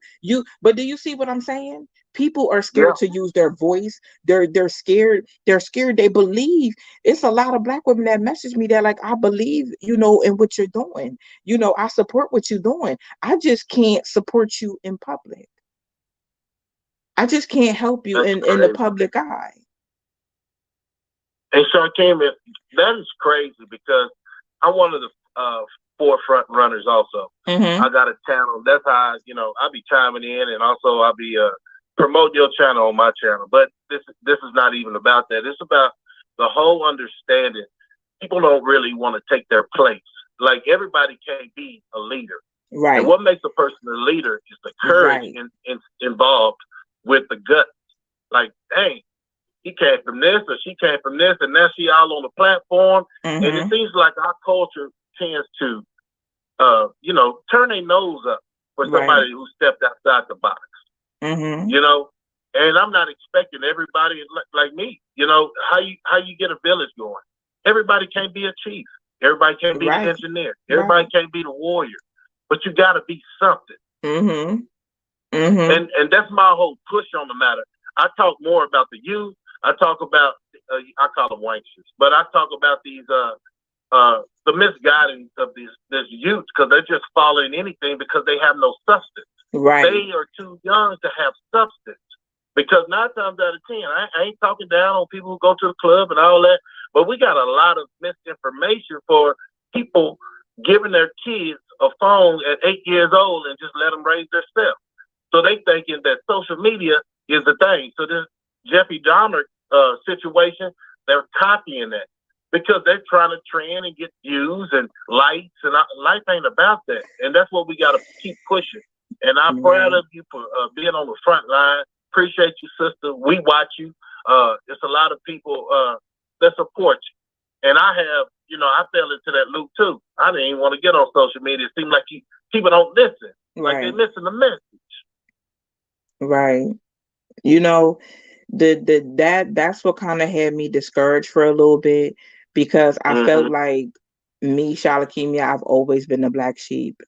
But do you see what I'm saying? People are scared to use their voice. They're scared. They're scared. They believe. It's a lot of black women that message me that like, I believe, in what you're doing. I support what you're doing. I just can't support you in public. I just can't help you in the public eye. And Sharkim, that is crazy because I'm one of the forefront runners also. Mm-hmm. I got a channel. That's how I be chiming in, and also I'll be promote your channel on my channel. But this is not even about that. It's about the whole understanding. People don't really want to take their place. Like, everybody can't be a leader. Right. And what makes a person a leader is the courage involved with the guts. Like, dang, he came from this or she came from this, and now she all on the platform. Mm-hmm. And it seems like our culture tends to, turn their nose up for somebody who stepped outside the box. Mm-hmm. And I'm not expecting everybody like me. How you get a village going. Everybody can't be a chief. Everybody can't be an engineer. Everybody can't be the warrior. But you got to be something. Mm-hmm. Mm-hmm. And that's my whole push on the matter. I talk more about the youth. I talk about I call them wanksters, but I talk about these the misguidance of this youth, because they're just following anything because they have no substance. Right. They are too young to have substance. Because 9 times out of 10, I ain't talking down on people who go to the club and all that, but we got a lot of misinformation for people giving their kids a phone at 8 years old and just let them raise themselves. So they thinking that social media is the thing. So this Jeffrey Dahmer situation, they're copying that because they're trying to trend and get views and likes, and life ain't about that. And that's what we got to keep pushing. And I'm proud of you for being on the front line. Appreciate you, sister. We watch you. There's a lot of people that support you. And I have, I fell into that loop too. I didn't even want to get on social media. It seemed like people don't listen. Like they're missing the message. Right. That's what kind of had me discouraged for a little bit, because I felt like me, Shalakemia, I've always been the black sheep.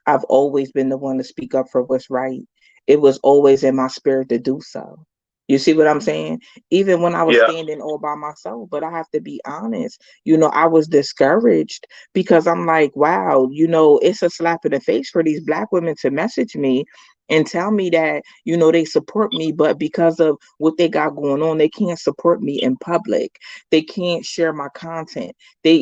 I've always been the one to speak up for what's right. It was always in my spirit to do so. You see what I'm saying? Even when I was standing all by myself. But I have to be honest, I was discouraged because I'm like, wow, it's a slap in the face for these black women to message me and tell me that, they support me, but because of what they got going on, they can't support me in public. They can't share my content. They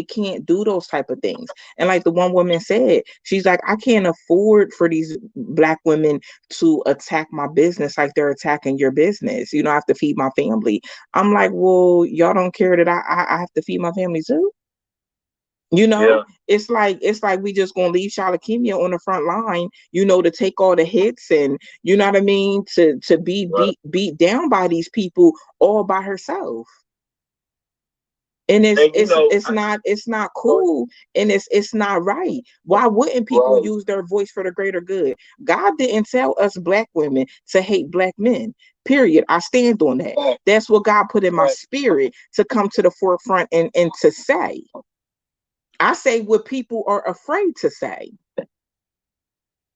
can't do those type of things. And like the one woman said, she's like, I can't afford for these black women to attack my business like they're attacking your business. I have to feed my family. I'm like, well, y'all don't care that I have to feed my family too? It's like we just gonna leave Shalakemia on the front line, to take all the hits, and you know what I mean, to be beat down by these people all by herself. And it's not cool, and it's not right. Why wouldn't people use their voice for the greater good? God didn't tell us black women to hate black men. Period. I stand on that. That's what God put in my spirit to come to the forefront and to say. I say what people are afraid to say.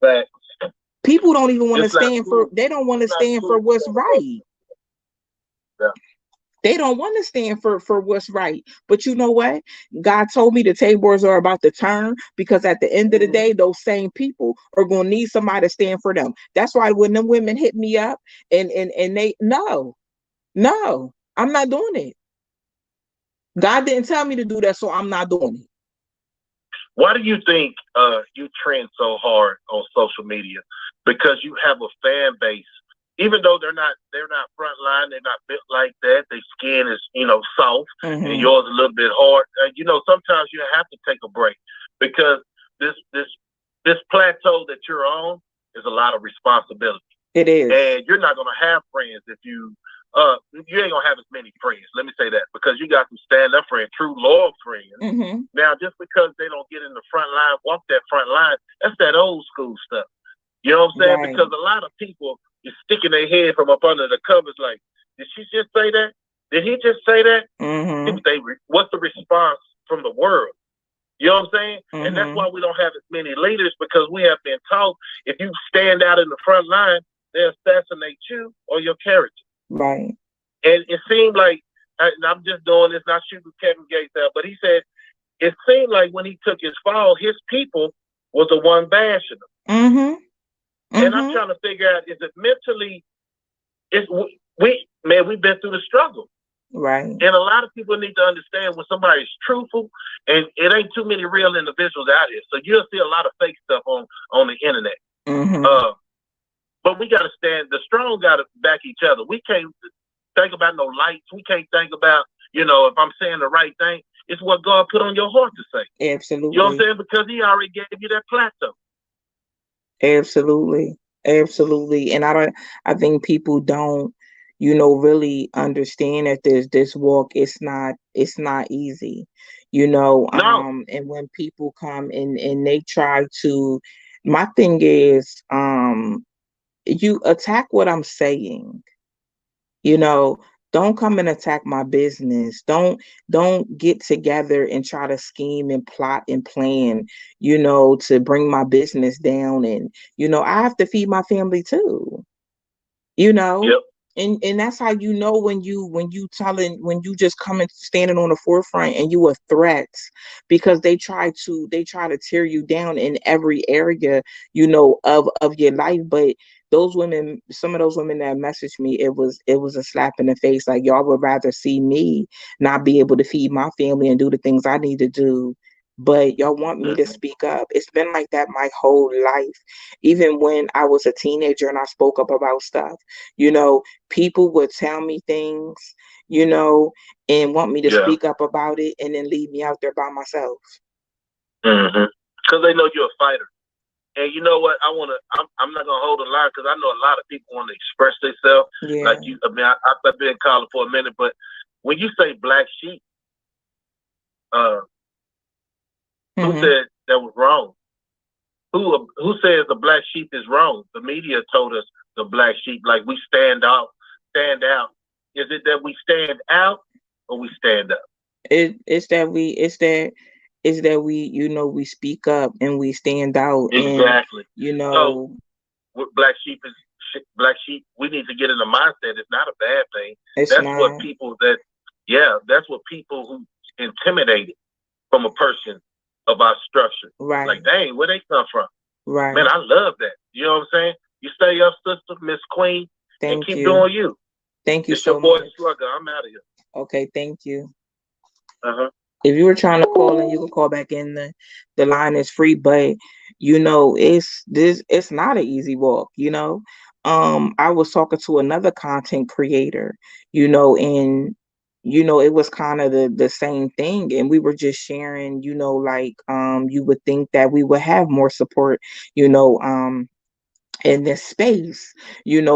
But People don't even want to it's not stand true. for, they don't want to It's not stand for true. what's right. Yeah. They don't want to stand for what's right. But you know what? God told me the tables are about to turn, because at the end of the day, those same people are going to need somebody to stand for them. That's why when them women hit me up and they, no, I'm not doing it. God didn't tell me to do that, so I'm not doing it. Why do you think you trend so hard on social media? Because you have a fan base, even though they're not frontline, they're not built like that. Their skin is, soft, and yours a little bit hard. Sometimes you have to take a break, because this plateau that you're on is a lot of responsibility. It is, and you're not gonna have friends if you ain't gonna have as many friends. Let me say that, because you got some stand-up friends, true loyal friends. Now, just because they don't get in the front line, walk that front line, that's that old school stuff. You know what I'm saying? Right. Because a lot of people is sticking their head from up under the covers like, did she just say that? Did he just say that? What's the response from the world? You know what I'm saying? And that's why we don't have as many leaders, because we have been taught if you stand out in the front line, they assassinate you or your character. Right. And it seemed like, and I'm just doing this, not shooting Kevin Gates out, but he said, it seemed like when he took his fall, his people was the one bashing him. And I'm trying to figure out, is it mentally, we've been through the struggle. Right. And a lot of people need to understand when somebody's truthful, and it ain't too many real individuals out here. So you'll see a lot of fake stuff on the internet. But we got to stand, the strong got to back each other. We can't think about no lights. We can't think about, if I'm saying the right thing. It's what God put on your heart to say. Absolutely. You know what I'm saying? Because he already gave you that plateau. Absolutely. And I think people don't, really understand that this walk, it's not easy, No. And when people come and they try to, my thing is, you attack what I'm saying, don't come and attack my business. Don't get together and try to scheme and plot and plan, to bring my business down. And, I have to feed my family too, Yep. And that's how when you just come and standing on the forefront and you a threat, because they try to tear you down in every area, of your life. But some of those women that messaged me, it was a slap in the face. Like, y'all would rather see me not be able to feed my family and do the things I need to do, but y'all want me to speak up. It's been like that my whole life. Even when I was a teenager and I spoke up about stuff, people would tell me things, and want me to speak up about it, and then leave me out there by myself. Because they know you're a fighter. And you know what? I'm not gonna hold a line, because I know a lot of people want to express themselves. Yeah. Like you, I've been calling for a minute, but when you say black sheep, who said that was wrong? Who says the black sheep is wrong? The media told us the black sheep, like we stand out. Is it that we stand out or we stand up? It's that we we speak up and we stand out. Exactly. And, so black sheep, we need to get in the mindset. It's not a bad thing. That's what people who intimidated from a person of our structure. Right. Like, dang, where they come from? Right. Man, I love that. You know what I'm saying? You stay up, sister, Miss Queen, and keep doing you. Thank you it's so your boy much. Slugger. I'm out of here. Okay, thank you. If you were trying to call in, you can call back in. The line is free, but it's not an easy walk. I was talking to another content creator, and it was kind of the same thing, and we were just sharing, like, you would think that we would have more support, in this space,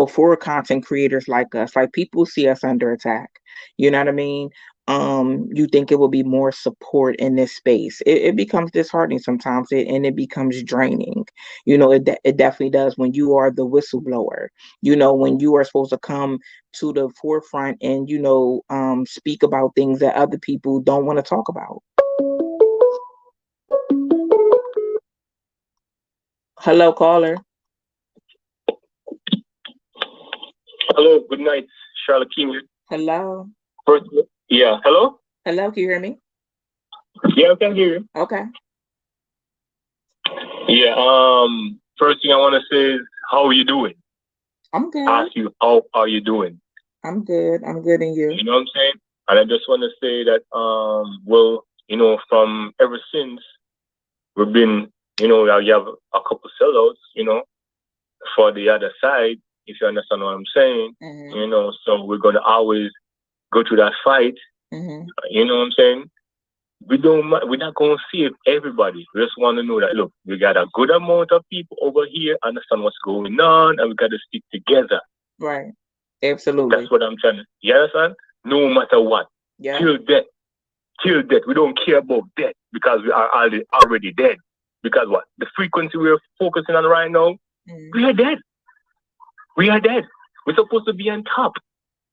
for content creators like us. Like, people see us under attack. You know what I mean? You think it will be more support in this space. It becomes disheartening sometimes, and it becomes draining. It definitely does, when you are the whistleblower, when you are supposed to come to the forefront and, speak about things that other people don't want to talk about. Hello, caller. Hello, good night, Charlotte King. Hello. First, yeah, hello? Hello, can you hear me? Yeah, I can hear you. Okay. Yeah, first thing I want to say is, how are you doing? I'm good. Ask you, how are you doing? I'm good. I'm good, and you? You know what I'm saying? And I just want to say that, well, you know, from ever since we've been, you know, you have a couple sellouts, you know, for the other side, if you understand what I'm saying, you know, so we're going to always go to that fight, you know what I'm saying? We're not going to save everybody. We just want to know that, look, we got a good amount of people over here, understand what's going on, and we got to stick together. Right. Absolutely. That's what I'm trying to, you understand? No matter what. Yeah. Till death. Till death. We don't care about death because we are already dead. Because what? The frequency we're focusing on right now, we are dead. We are dead. We're supposed to be on top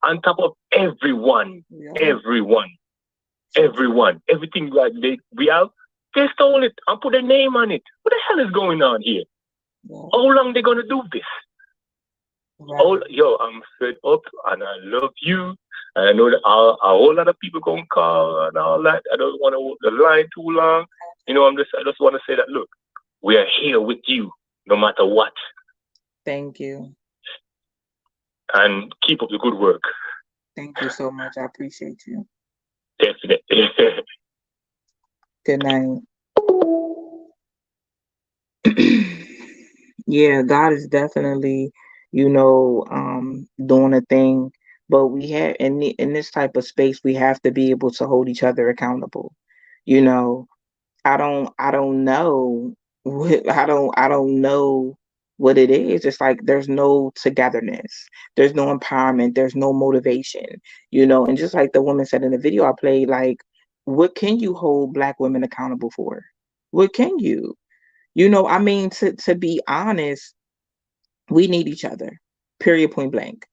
of everyone. Yeah. Everyone. Everything like we have, they stole it and put a name on it. What the hell is going on here? Yeah. How long they gonna do this? Right. Yo, I'm fed up and I love you. And I know that a whole lot of people gonna call and all that. I don't want to hold the line too long. You know, I just want to say that, look, we are here with you no matter what. Thank you. And keep up the good work. Thank you so much. I appreciate you. Definitely. Good night. Yeah, God is definitely, you know, doing a thing. But we have in this type of space, we have to be able to hold each other accountable. You know, I don't know I don't know what it is. It's like there's no togetherness, there's no empowerment, there's no motivation, you know. And just like the woman said in the video I played, like, what can you hold Black women accountable for? What can you? You know, I mean, to be honest, we need each other, period, point blank.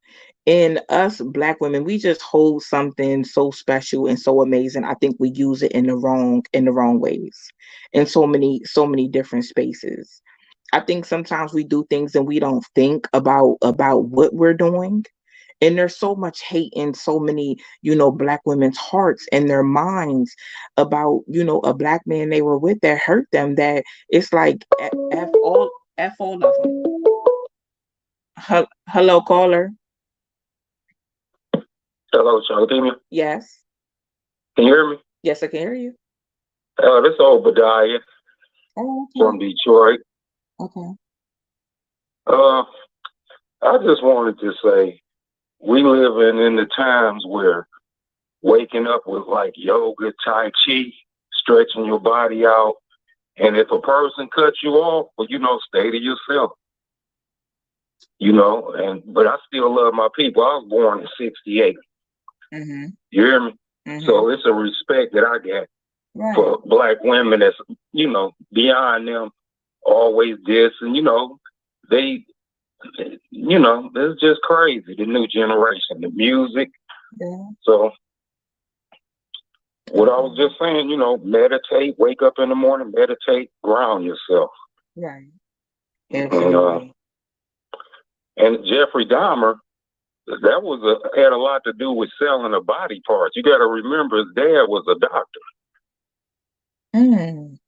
And us Black women, we just hold something so special and so amazing. I think we use it in the wrong ways, in so many different spaces. I think sometimes we do things and we don't think about what we're doing. And there's so much hate in so many, you know, Black women's hearts and their minds about, you know, a Black man they were with that hurt them, that it's like F all of them. Hello, caller. Hello, Charlotte. Yes. Can you hear me? Yes, I can hear you. This is Obadiah from Detroit. Okay. I just wanted to say, we live in the times where waking up with like yoga, tai chi, stretching your body out, and if a person cuts you off, well, you know, stay to yourself. You know, but I still love my people. I was born in '68. You hear me? So it's a respect that I get for Black women that's, you know, beyond them, always this, and you know, they, you know, it's just crazy, the new generation, the music. So what I was just saying, you know, meditate, wake up in the morning, meditate, ground yourself. Right. Absolutely. And Jeffrey Dahmer, that had a lot to do with selling the body parts. You got to remember, his dad was a doctor. And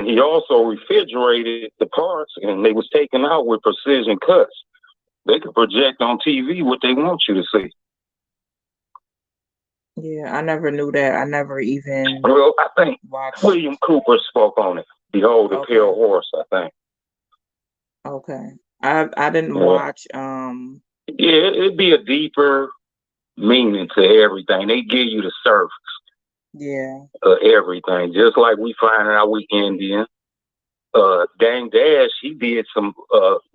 he also refrigerated the parts, and they was taken out with precision cuts. They could project on TV what they want you to see. Yeah, I never knew that. I never even. Well, I think watched. William Cooper spoke on it. Behold the Pale Horse, I think. Okay, I didn't watch. Yeah, it'd be a deeper meaning to everything. They give you the surface. Yeah. Everything, just like we find out we Indian. Dang Dash, he did some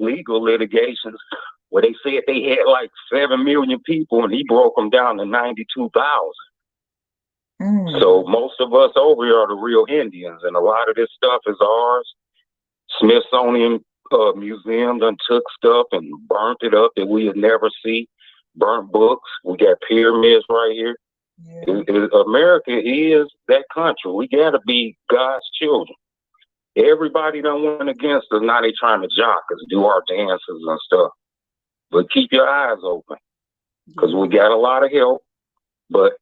legal litigations where they said they had like 7 million people, and he broke them down to 92,000. So most of us over here are the real Indians, and a lot of this stuff is ours. Smithsonian Museum done took stuff and burnt it up that we would never see. Burnt books. We got pyramids right here. Yeah. America is that country. We got to be God's children. Everybody done went against us. Now they trying to jock us, do our dances and stuff. But keep your eyes open, because we got a lot of help, but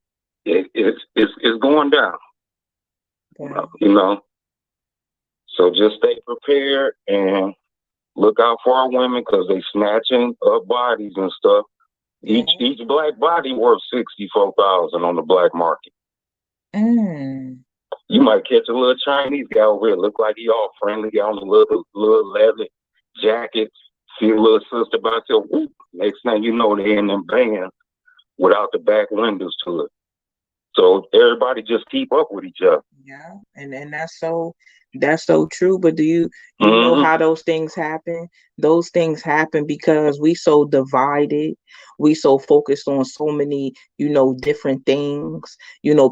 it's going down. You know. So just stay prepared and look out for our women, because they snatching up bodies and stuff. Each black body worth $64,000 on the black market. You might catch a little Chinese guy over here, look like he all friendly, got on a little leather jacket, see a little sister by herself. Next thing you know, they in them vans without the back windows to it. So everybody just keep up with each other. Yeah, and that's so true. But do you know how those things happen? Those things happen because we so divided. We so focused on so many, different things.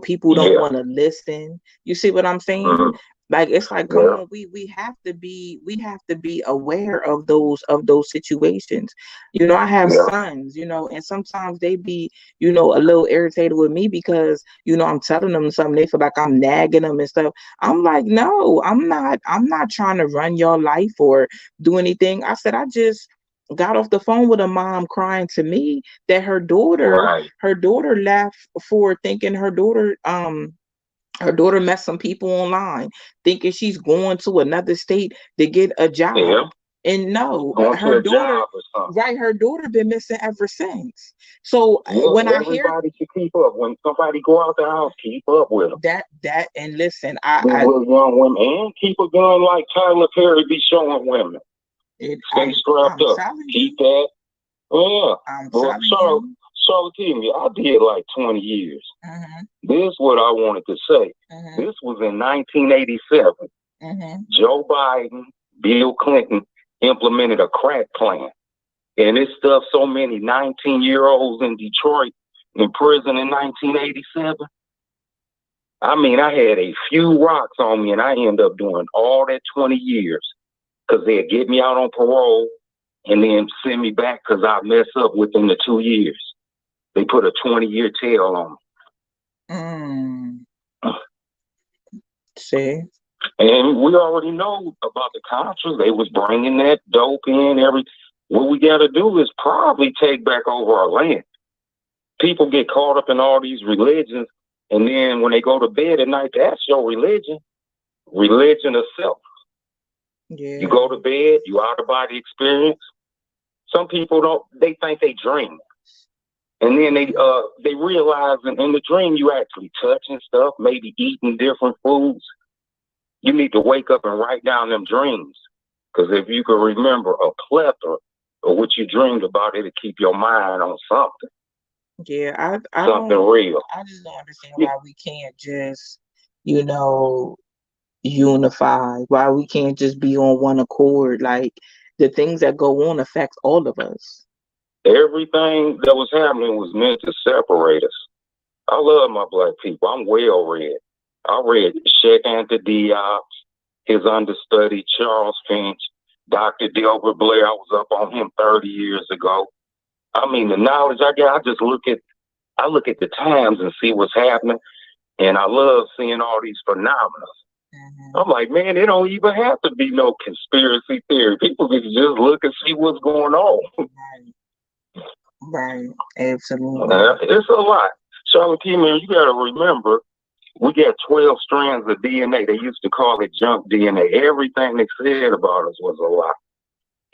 People don't want to listen. You see what I'm saying? Like, it's like, come on, we have to be aware of those situations. I have sons, and sometimes they be, a little irritated with me because, I'm telling them something, they feel like I'm nagging them and stuff. I'm like, no, I'm not trying to run your life or do anything. I said, I just got off the phone with a mom crying to me that her daughter left for thinking her daughter met some people online, thinking she's going to another state to get a job. And no, her daughter, her daughter been missing ever since. So when I hear, everybody should keep up. When somebody go out the house, keep up with them. That and listen, with young women, and keep a gun like Tyler Perry be showing women. Stay strapped up. Keep that. Charlotte, I did like 20 years. This is what I wanted to say. This was in 1987. Joe Biden, Bill Clinton implemented a crack plan. And it stuffed so many 19-year-olds in Detroit in prison in 1987. I mean, I had a few rocks on me, and I ended up doing all that 20 years because they'd get me out on parole and then send me back because I mess up within the 2 years. They put a 20-year tail on me. See? And we already know about the Contras. They was bringing that dope in. What we got to do is probably take back over our land. People get caught up in all these religions, and then when they go to bed at night, that's your religion. Religion of self. Yeah. You go to bed, you out-of-body experience. Some people they think they dream. And then they realize in the dream you actually touching stuff, maybe eating different foods. You need to wake up and write down them dreams. Because if you can remember a plethora of what you dreamed about, it'll keep your mind on something. Yeah, I something real. I just don't understand why we can't just, unify, why we can't just be on one accord. Like, the things that go on affect all of us. Everything that was happening was meant to separate us. I love my black people. I'm well read. I read Sheikh Anthony Diop, his understudy, Charles Finch, Dr. Delbert Blair. I was up on him 30 years ago. I mean, the knowledge I got, I look at the times and see what's happening. And I love seeing all these phenomena. I'm like, man, it don't even have to be no conspiracy theory. People can just look and see what's going on. Right. Absolutely. It's a lot. Charlotte man, you got to remember, we got 12 strands of DNA. They used to call it junk DNA. Everything they said about us was a lie.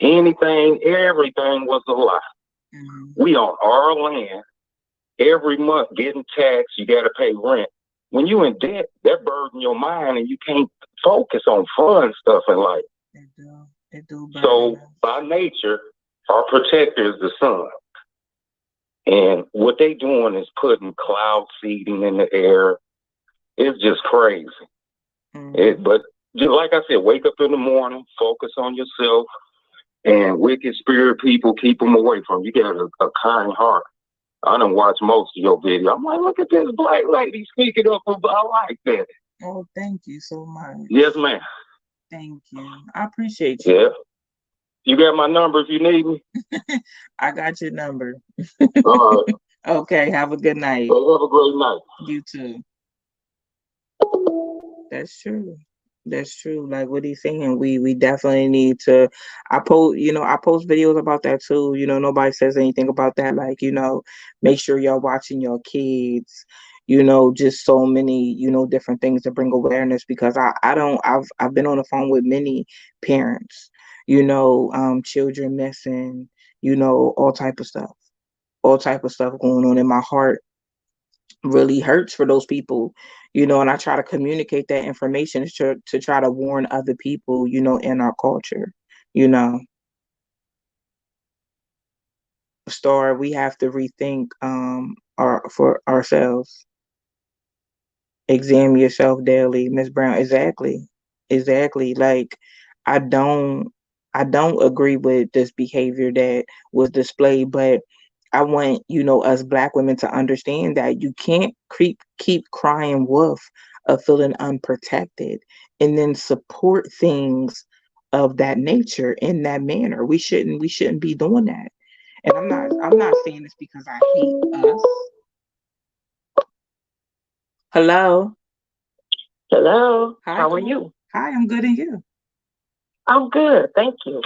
Everything was a lie. We on our land every month getting taxed. You got to pay rent. When you in debt, that burden your mind and you can't focus on fun stuff in life. It do. So by nature, our protector is the sun. And what they doing is putting cloud seeding in the air. It's just crazy. But just like I said, wake up in the morning, focus on yourself, and wicked spirit people, keep them away from you. You got a kind heart. I done watched most of your video. I'm like, look at this black lady speaking up about, I like that. Oh, thank you so much. Yes, ma'am. Thank you. I appreciate you. Yeah. You got my number if you need me? I got your number. All right. Okay, have a good night. Well, have a great night. You too. That's true. That's true. Like what he's saying, we definitely need to. I post videos about that too. Nobody says anything about that. Like, make sure y'all watching your kids. Just so many, different things to bring awareness because I've been on the phone with many parents, children missing, all type of stuff. All type of stuff going on in my heart really hurts for those people, and I try to communicate that information to try to warn other people, in our culture, you know. Star, we have to rethink for ourselves. Examine yourself daily, Miss Brown. Exactly. Like I don't I don't agree with this behavior that was displayed, but I want, us black women to understand that you can't keep crying wolf of feeling unprotected and then support things of that nature in that manner. We shouldn't be doing that. And I'm not saying this because I hate us. Hello. Hello. Hi. How are you? Hi, I'm good, and you? I'm good, thank you.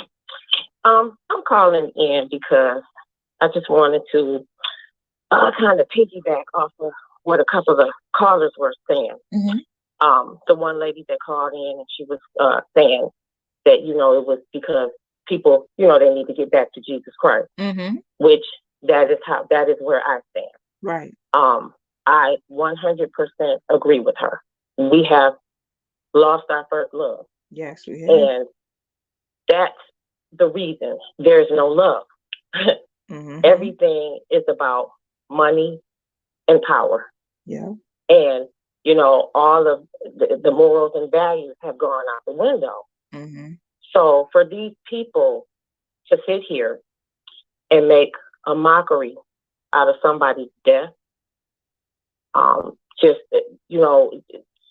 I'm calling in because I just wanted to kind of piggyback off of what a couple of the callers were saying. The one lady that called in and she was saying that it was because people they need to get back to Jesus Christ, which that is where I stand. Right. I 100% agree with her. We have lost our first love. Yes, we have. And that's the reason there's no love. Everything is about money and power. Yeah. And, all of the morals and values have gone out the window. So for these people to sit here and make a mockery out of somebody's death, just,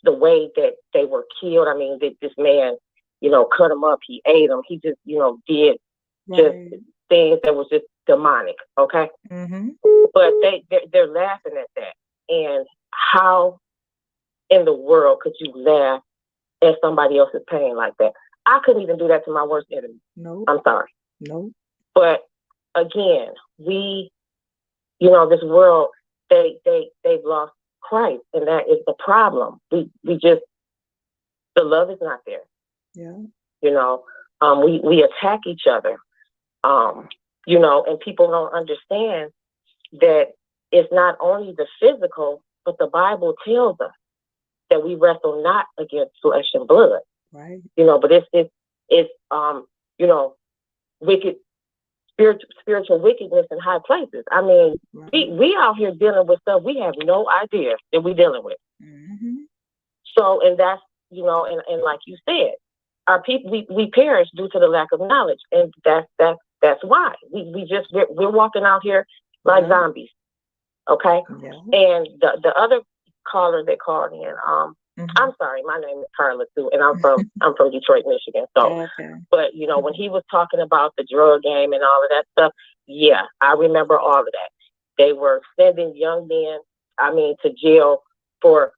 the way that they were killed. I mean, this man, cut them up. He ate them. He just, did just things that was just demonic. Okay. But they're laughing at that. And how in the world could you laugh at somebody else's pain like that? I couldn't even do that to my worst enemy. No. I'm sorry. No. But again, we, this world, they've lost Christ, and that is the problem. We just, the love is not there. Yeah. We attack each other. And people don't understand that it's not only the physical, but the Bible tells us that we wrestle not against flesh and blood. Right. But it's wicked, spiritual wickedness in high places. I mean, we out here dealing with stuff we have no idea that we're dealing with. So, and that's, and like you said, our people, we perish due to the lack of knowledge. And that's why we're walking out here like zombies. Okay. Yeah. And the other caller that called in, I'm sorry, my name is Carla too, and I'm from Detroit, Michigan. So, but when he was talking about the drug game and all of that stuff, yeah, I remember all of that. They were sending young men, to jail for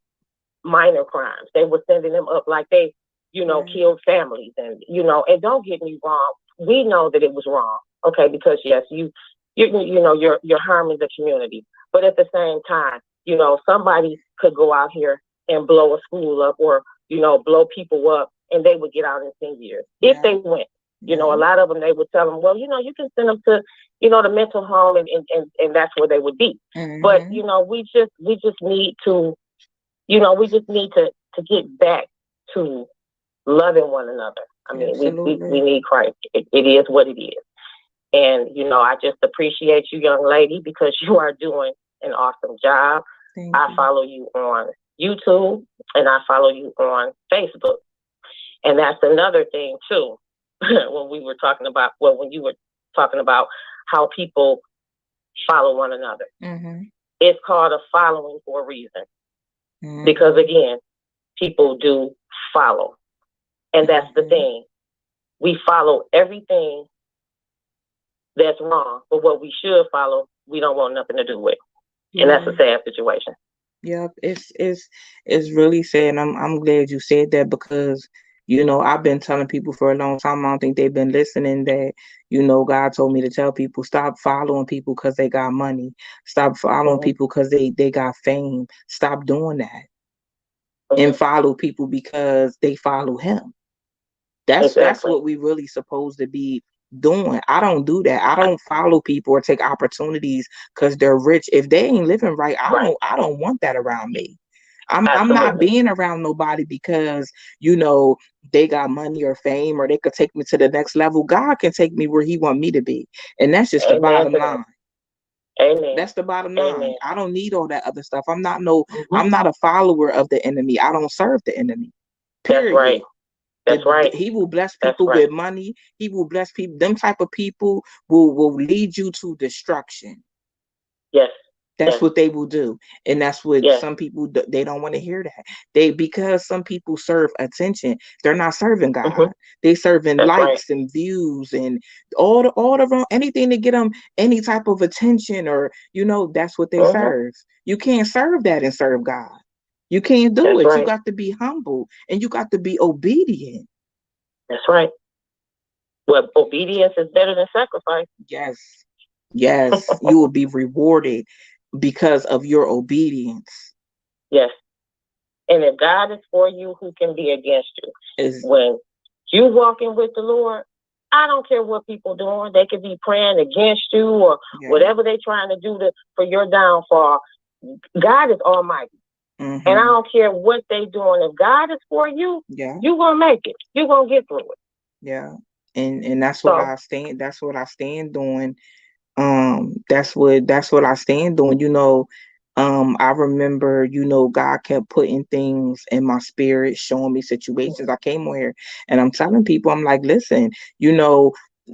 minor crimes. They were sending them up like they, killed families, and and don't get me wrong, we know that it was wrong, okay? Because yes, you're harming the community, but at the same time, somebody could go out here and blow a school up or, blow people up, and they would get out in 10 years. If they went, a lot of them, they would tell them, well, you can send them to, the mental home and that's where they would be. But, we just need to, to get back to loving one another. I mean, we need Christ. It is what it is. And, I just appreciate you, young lady, because you are doing an awesome job. I follow you on YouTube and I follow you on Facebook. And that's another thing too. When you were talking about how people follow one another. It's called a following for a reason. Because again, people do follow. And that's the thing. We follow everything that's wrong, but what we should follow, we don't want nothing to do with. And that's a sad situation. Yep, it's really sad. I'm glad you said that because I've been telling people for a long time, I don't think they've been listening, that, God told me to tell people, stop following people because they got money. Stop following people because they got fame. Stop doing that. And follow people because they follow him. That's what we really supposed to be doing. I don't do that. I don't follow people or take opportunities because they're rich. If they ain't living right, I don't want that around me. I'm not being around nobody because they got money or fame, or they could take me to the next level. God can take me where he want me to be, and that's just the bottom line. Amen. That's the bottom line. I don't need all that other stuff. I'm not a follower of the enemy. I don't serve the enemy. Period. That's right. He will bless people with money. He will bless people. Them type of people will lead you to destruction. Yes. That's what they will do. And that's what some people, they don't want to hear that. Because some people serve attention, they're not serving God. They serving likes and views and all the wrong, anything to get them any type of attention, or, that's what they serve. You can't serve that and serve God. You can't do it. You got to be humble and you got to be obedient. That's right. Well, obedience is better than sacrifice. Yes. You will be rewarded because of your obedience. Yes. And if God is for you, who can be against you? When you walking with the Lord, I don't care what people doing. They could be praying against you or whatever they're trying to do for your downfall. God is almighty. And I don't care what they doing. If God is for you, you're gonna make it. You're gonna get through it. Yeah. And that's what I stand. That's what I stand on. That's what I stand on. I remember, God kept putting things in my spirit, showing me situations. I came on here and I'm telling people, I'm like, listen,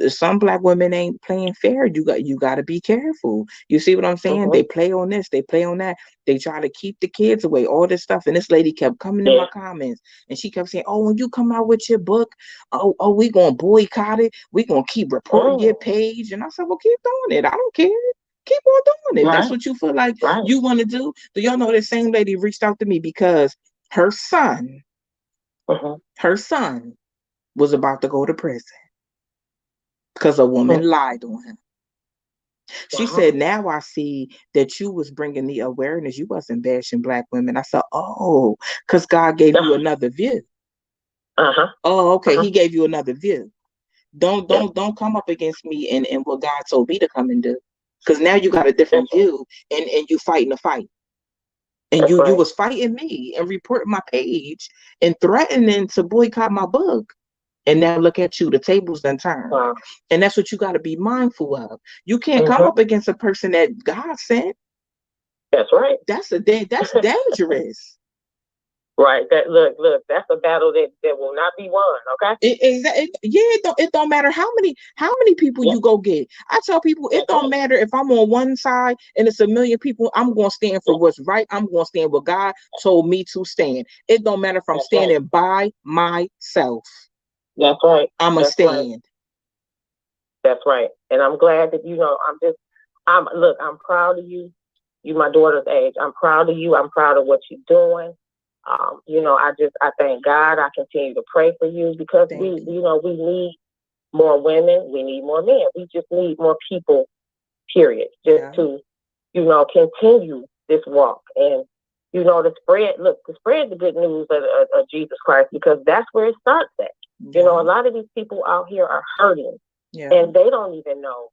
some black women ain't playing fair. You got to be careful. You see what I'm saying? They play on this, they play on that. They try to keep the kids away, all this stuff. And this lady kept coming in my comments and she kept saying, oh, when you come out with your book, we gonna boycott it. We gonna keep reporting your page. And I said, well, keep doing it. I don't care. Keep on doing it. That's what you feel like you want to do. Do y'all know the same lady reached out to me because her son was about to go to prison because a woman lied on him. She said, now I see that you was bringing the awareness. You wasn't bashing black women. I said, oh, because God gave you another view. Oh, okay. He gave you another view. Don't come up against me and what God told me to come and do. Because now you got a different view and you fighting a fight. And you was fighting me and reporting my page and threatening to boycott my book. And now look at you, the tables done turned. And that's what you got to be mindful of. You can't come up against a person that God sent. That's right. That's dangerous. Right. Look, that's a battle that will not be won. Okay. It don't matter how many people you go get. I tell people it don't matter if I'm on one side and it's a million people. I'm gonna stand for what's right. I'm gonna stand where God told me to stand. It don't matter if I'm standing by myself. That's right. I'm a stand. Right. That's right. And I'm glad that I'm proud of you. You my daughter's age. I'm proud of you. I'm proud of what you're doing. I thank God. I continue to pray for you because we need more women. We need more men. We just need more people, period, just to, continue this walk and, to spread the good news of Jesus Christ, because that's where it starts at. A lot of these people out here are hurting and they don't even know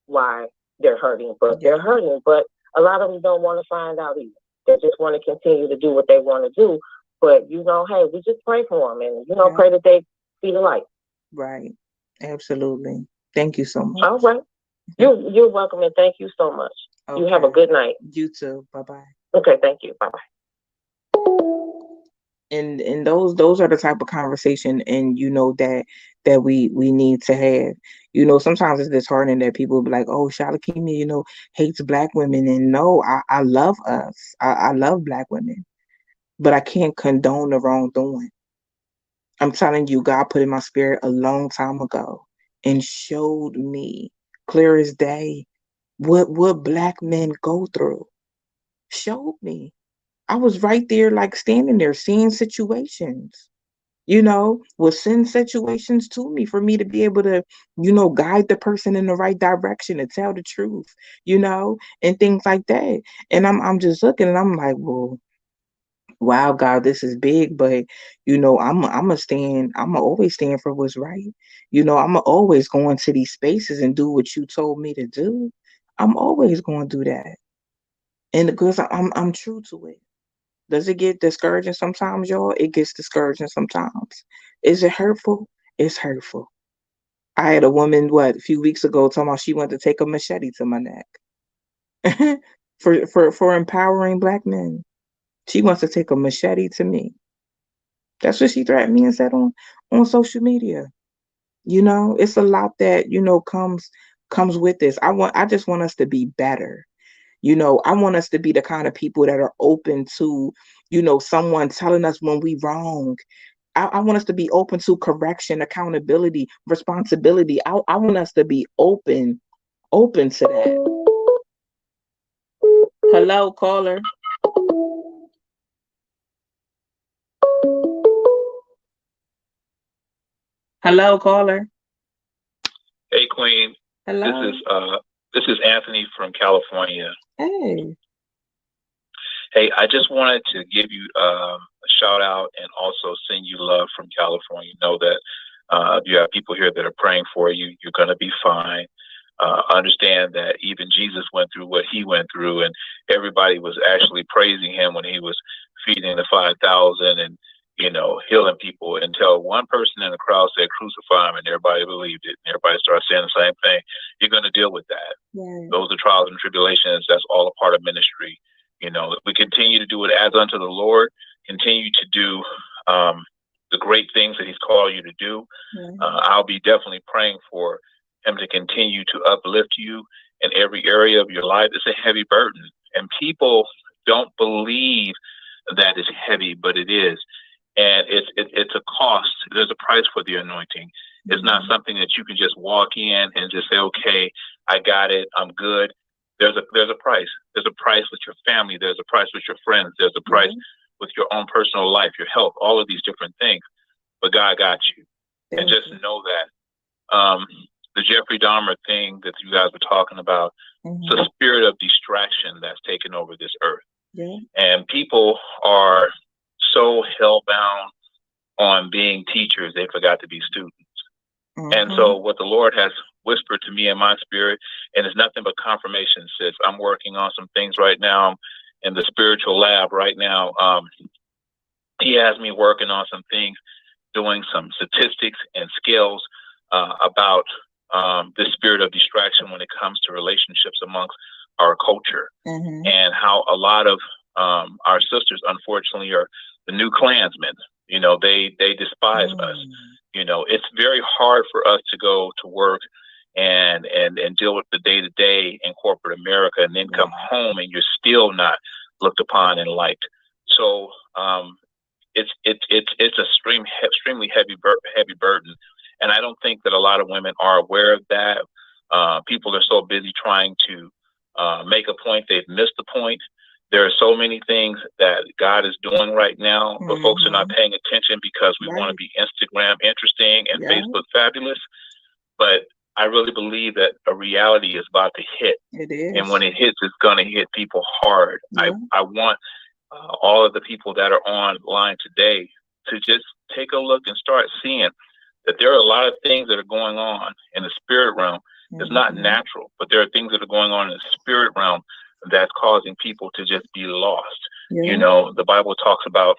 why they're hurting, but they're hurting. But a lot of them don't want to find out either. They just want to continue to do what they want to do. But, hey, we just pray for them and, pray that they see the light. Right. Absolutely. Thank you so much. All right. You're welcome, and thank you so much. Okay. You have a good night. You too. Bye-bye. Okay, thank you. Bye-bye. And those are the type of conversation and that we need to have. Sometimes it's disheartening that people be like, oh, Shalakini, hates black women. And no, I love us. I love black women, but I can't condone the wrongdoing. I'm telling you, God put in my spirit a long time ago and showed me clear as day what black men go through. Showed me. I was right there, like standing there, seeing situations. will send situations to me for me to be able to, guide the person in the right direction and tell the truth, and things like that. And I'm just looking and I'm like, well, wow, God, this is big, but I'm always stand for what's right. I'm always go into these spaces and do what you told me to do. I'm always going to do that. And because I'm true to it. Does it get discouraging sometimes, y'all? It gets discouraging sometimes. Is it hurtful? It's hurtful. I had a woman, a few weeks ago, talking about she wanted to take a machete to my neck for empowering Black men. She wants to take a machete to me. That's what she threatened me and said on social media. It's a lot that comes with this. I just want us to be better. I want us to be the kind of people that are open to, someone telling us when we wrong. I want us to be open to correction, accountability, responsibility. I want us to be open to that. Hello, caller. Hello, caller. Hey, Queen. Hello. This is Anthony from California. Hey. Hey, I just wanted to give you a shout out and also send you love from California. Know that you have people here that are praying for you. You're going to be fine. Understand that even Jesus went through what he went through, and everybody was actually praising him when he was feeding the 5,000 and healing people, until one person in the crowd said, "Crucify him," and everybody believed it. And everybody started saying the same thing. You're going to deal with that. Right. Those are trials and tribulations. That's all a part of ministry. If we continue to do it as unto the Lord, continue to do the great things that he's called you to do. I'll be definitely praying for him to continue to uplift you in every area of your life. It's a heavy burden, and people don't believe that it's heavy, but it is. And it's a cost. There's a price for the anointing. It's not something that you can just walk in and just say, okay, I got it, I'm good. There's a price. There's a price with your family. There's a price with your friends. There's a price with your own personal life, your health, all of these different things. But God got you. And just know that. The Jeffrey Dahmer thing that you guys were talking about, it's a spirit of distraction that's taken over this earth. And people are so hell-bound on being teachers, they forgot to be students. And so what the Lord has whispered to me in my spirit, and it's nothing but confirmation, sis. I'm working on some things right now in the spiritual lab right now. He has me working on some things, doing some statistics and skills about the spirit of distraction when it comes to relationships amongst our culture, and how a lot of our sisters, unfortunately, are the new Klansmen. They despise us. It's very hard for us to go to work and deal with the day-to-day in corporate America, and then come home and you're still not looked upon and liked. So it's extremely heavy burden. And I don't think that a lot of women are aware of that. People are so busy trying to make a point, they've missed the point. There are so many things that God is doing right now, but folks are not paying attention because we want to be Instagram interesting and Facebook fabulous. But I really believe that a reality is about to hit. It is. And when it hits, it's going to hit people hard. I want all of the people that are online today to just take a look and start seeing that there are a lot of things that are going on in the spirit realm. It's not natural, but there are things that are going on in the spirit realm that's causing people to just be lost. The Bible talks about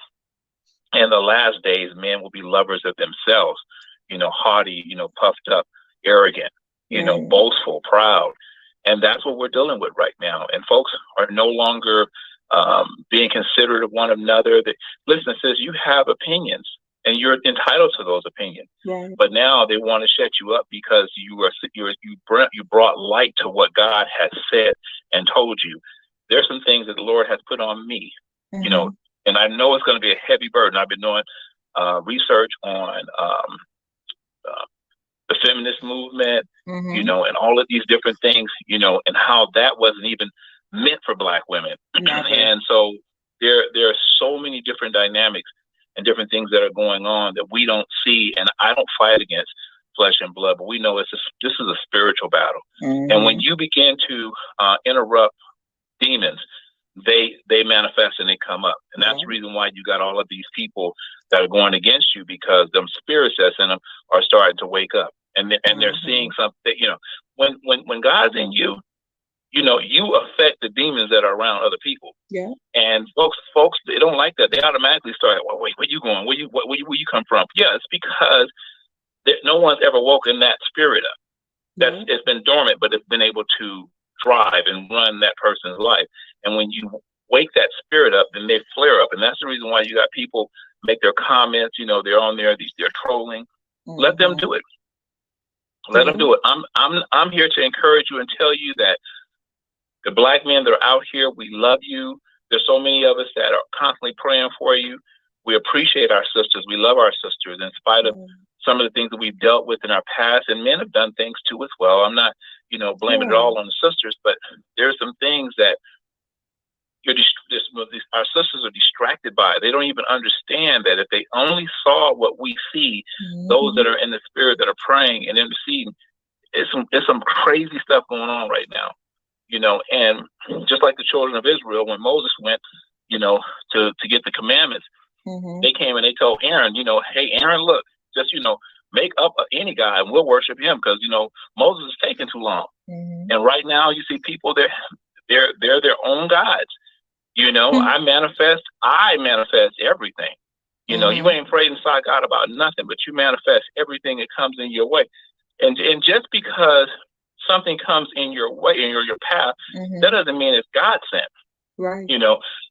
in the last days, men will be lovers of themselves, haughty, puffed up, arrogant, boastful, proud. And that's what we're dealing with right now. And folks are no longer being considerate of one another. Listen, sis, you have opinions and you're entitled to those opinions. But now they want to shut you up because you brought light to what God has said and told you. There's some things that the Lord has put on me, and I know it's going to be a heavy burden. I've been doing research on the feminist movement, and all of these different things, and how that wasn't even meant for Black women. And so there are so many different dynamics and different things that are going on that we don't see. And I don't fight against flesh and blood, but we know this is a spiritual battle. And when you begin to interrupt demons, they manifest and they come up. And that's the reason why you got all of these people that are going against you, because them spirits that's in them are starting to wake up, and they're seeing something. When God's in you, you affect the demons that are around other people. Yeah. And folks, they don't like that. They automatically start, well, wait, where you going? Where you come from? Yeah, it's because no one's ever woken that spirit up. It's been dormant, but it's been able to thrive and run that person's life. And when you wake that spirit up, then they flare up. And that's the reason why you got people make their comments. They're on there. They're trolling. Let them do it. Let them do it. I'm here to encourage you and tell you that the Black men that are out here, we love you. There's so many of us that are constantly praying for you. We appreciate our sisters. We love our sisters in spite of some of the things that we've dealt with in our past. And men have done things too as well. I'm not, blaming it all on the sisters, but there's some things that our sisters are distracted by. They don't even understand that if they only saw what we see, those that are in the spirit that are praying and interceding, it's some crazy stuff going on right now. And just like the children of Israel, when Moses went, to get the commandments, they came and they told Aaron, hey, Aaron, look, just, make up any guy and we'll worship him, because, Moses is taking too long. And right now you see people, they're their own gods. I manifest everything. You ain't prayed inside God about nothing, but you manifest everything that comes in your way. And just because something comes in your way, in your path, that doesn't mean it's God sent. Right.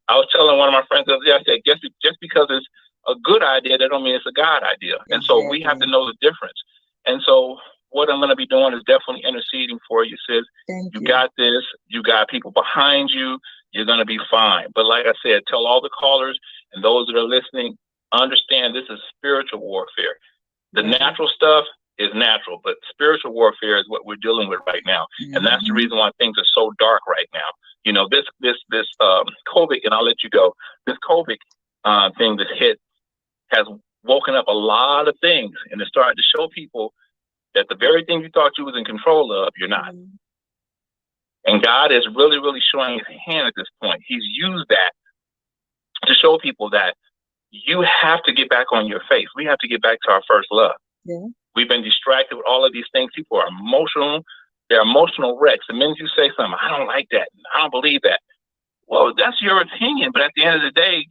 I was telling one of my friends the other day, I said, just because it's a good idea, that don't mean it's a God idea. And so we have to know the difference. And so what I'm going to be doing is definitely interceding for you, sis. You got this. You got people behind you. You're going to be fine. But like I said, tell all the callers and those that are listening, understand this is spiritual warfare. The natural stuff is natural, but spiritual warfare is what we're dealing with right now. And that's the reason why things are so dark right now. This COVID, and I'll let you go, this COVID thing that's hit has woken up a lot of things, and it's started to show people that the very thing you thought you was in control of, you're not. And God is really, really showing his hand at this point. He's used that to show people that you have to get back on your faith. We have to get back to our first love. We've been distracted with all of these things. People are emotional. They're emotional wrecks. The minute you say something, I don't like that, I don't believe that. Well, that's your opinion. But at the end of the day,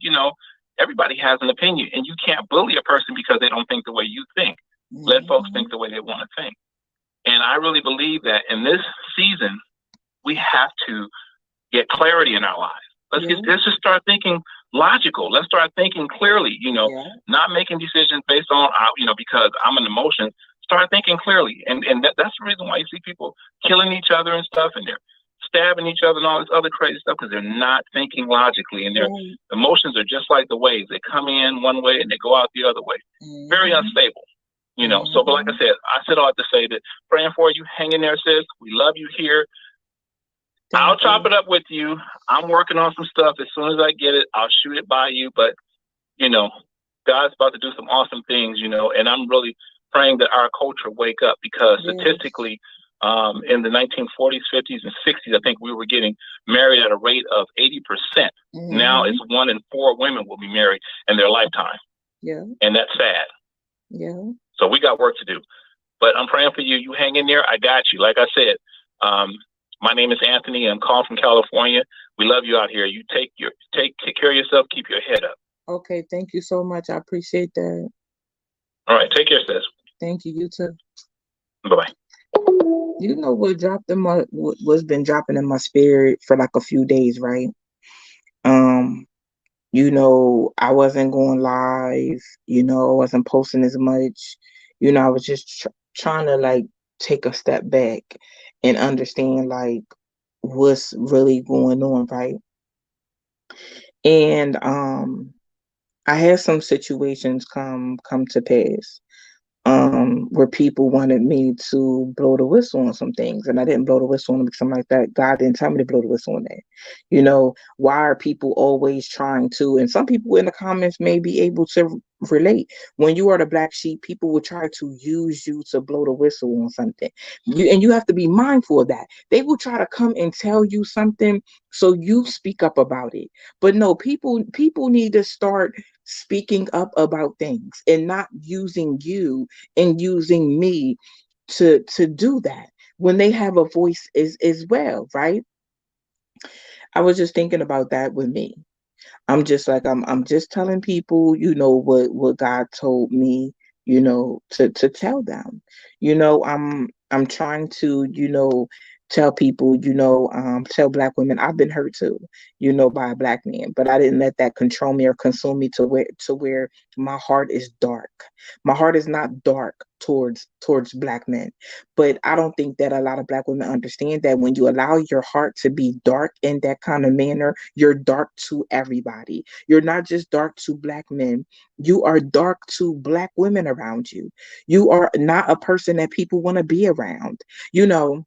everybody has an opinion, and you can't bully a person because they don't think the way you think. Let folks think the way they want to think. And I really believe that in this season, we have to get clarity in our lives. Let's just start thinking logical. Let's start thinking clearly, not making decisions based on, because I'm an emotion. Start thinking clearly. And that's the reason why you see people killing each other and stuff, and they're stabbing each other and all this other crazy stuff, because they're not thinking logically, and their emotions are just like the waves. They come in one way and they go out the other way. Very unstable. So, but like I said all that to say that praying for you, hang in there, sis. We love you here. I'll chop it up with you. I'm working on some stuff. As soon as I get it, I'll shoot it by you. But, God's about to do some awesome things, and I'm really praying that our culture wake up, because statistically, in the 1940s, 50s, and 60s, I think we were getting married at a rate of 80%. Now it's 1 in 4 women will be married in their lifetime. And that's sad. So we got work to do. But I'm praying for you. You hang in there. I got you. Like I said, my name is Anthony. I'm calling from California. We love you out here. You take care of yourself. Keep your head up. Okay. Thank you so much. I appreciate that. All right. Take care, sis. Thank you. You too. Bye-bye. What's been dropping in my spirit for like a few days, right? I wasn't going live, I wasn't posting as much, I was just trying to like take a step back and understand like what's really going on, right? And I had some situations come to pass. where people wanted me to blow the whistle on some things, and I didn't blow the whistle on them because I'm like that. God didn't tell me to blow the whistle on that. Why are people always trying to? And some people in the comments may be able to relate. When you are the black sheep, people will try to use you to blow the whistle on something. You have to be mindful of that. They will try to come and tell you something, so you speak up about it. But no, people need to start speaking up about things and not using you and using me to do that when they have a voice as well, right? I was just thinking about that with me. I'm just like I'm just telling people, what God told me, to tell them. I'm trying to, tell people, tell black women I've been hurt too, by a black man, but I didn't let that control me or consume me to where my heart is dark. My heart is not dark towards black men. But I don't think that a lot of black women understand that when you allow your heart to be dark in that kind of manner, you're dark to everybody. You're not just dark to black men, you are dark to black women around you. You are not a person that people want to be around, you know.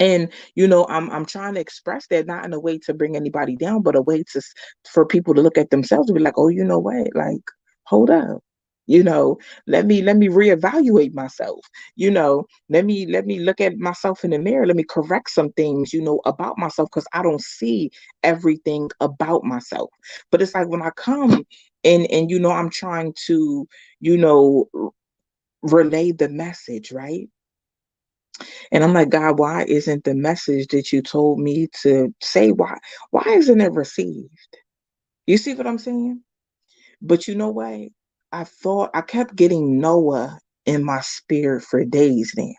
And I'm trying to express that not in a way to bring anybody down, but a way for people to look at themselves and be like, oh, you know what? Like, hold up. You know, let me reevaluate myself. Let me look at myself in the mirror. Let me correct some things, about myself, because I don't see everything about myself. But it's like when I come and I'm trying to, relay the message, right? And I'm like, God, why isn't the message that you told me to say, why isn't it received? You see what I'm saying? But you know what? I kept getting Noah in my spirit for days now.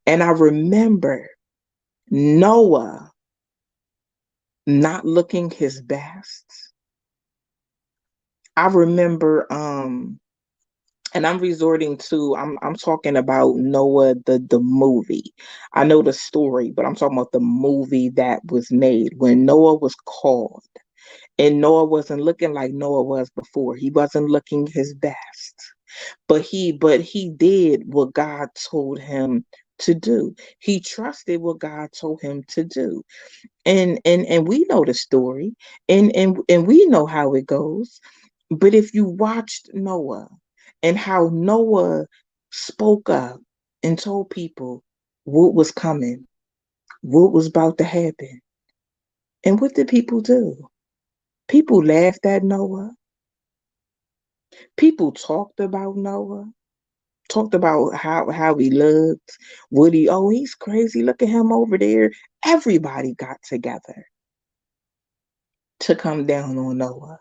And I remember Noah not looking his best. I remember, and I'm talking about Noah, the movie. I know the story, but I'm talking about the movie that was made when Noah was called. And Noah wasn't looking like Noah was before. He wasn't looking his best. But he did what God told him to do. He trusted what God told him to do. And we know the story, and we know how it goes. But if you watched Noah and how Noah spoke up and told people what was coming, what was about to happen, and what did people do? People laughed at Noah. People talked about Noah, talked about how he looked. Oh, he's crazy. Look at him over there. Everybody got together to come down on Noah.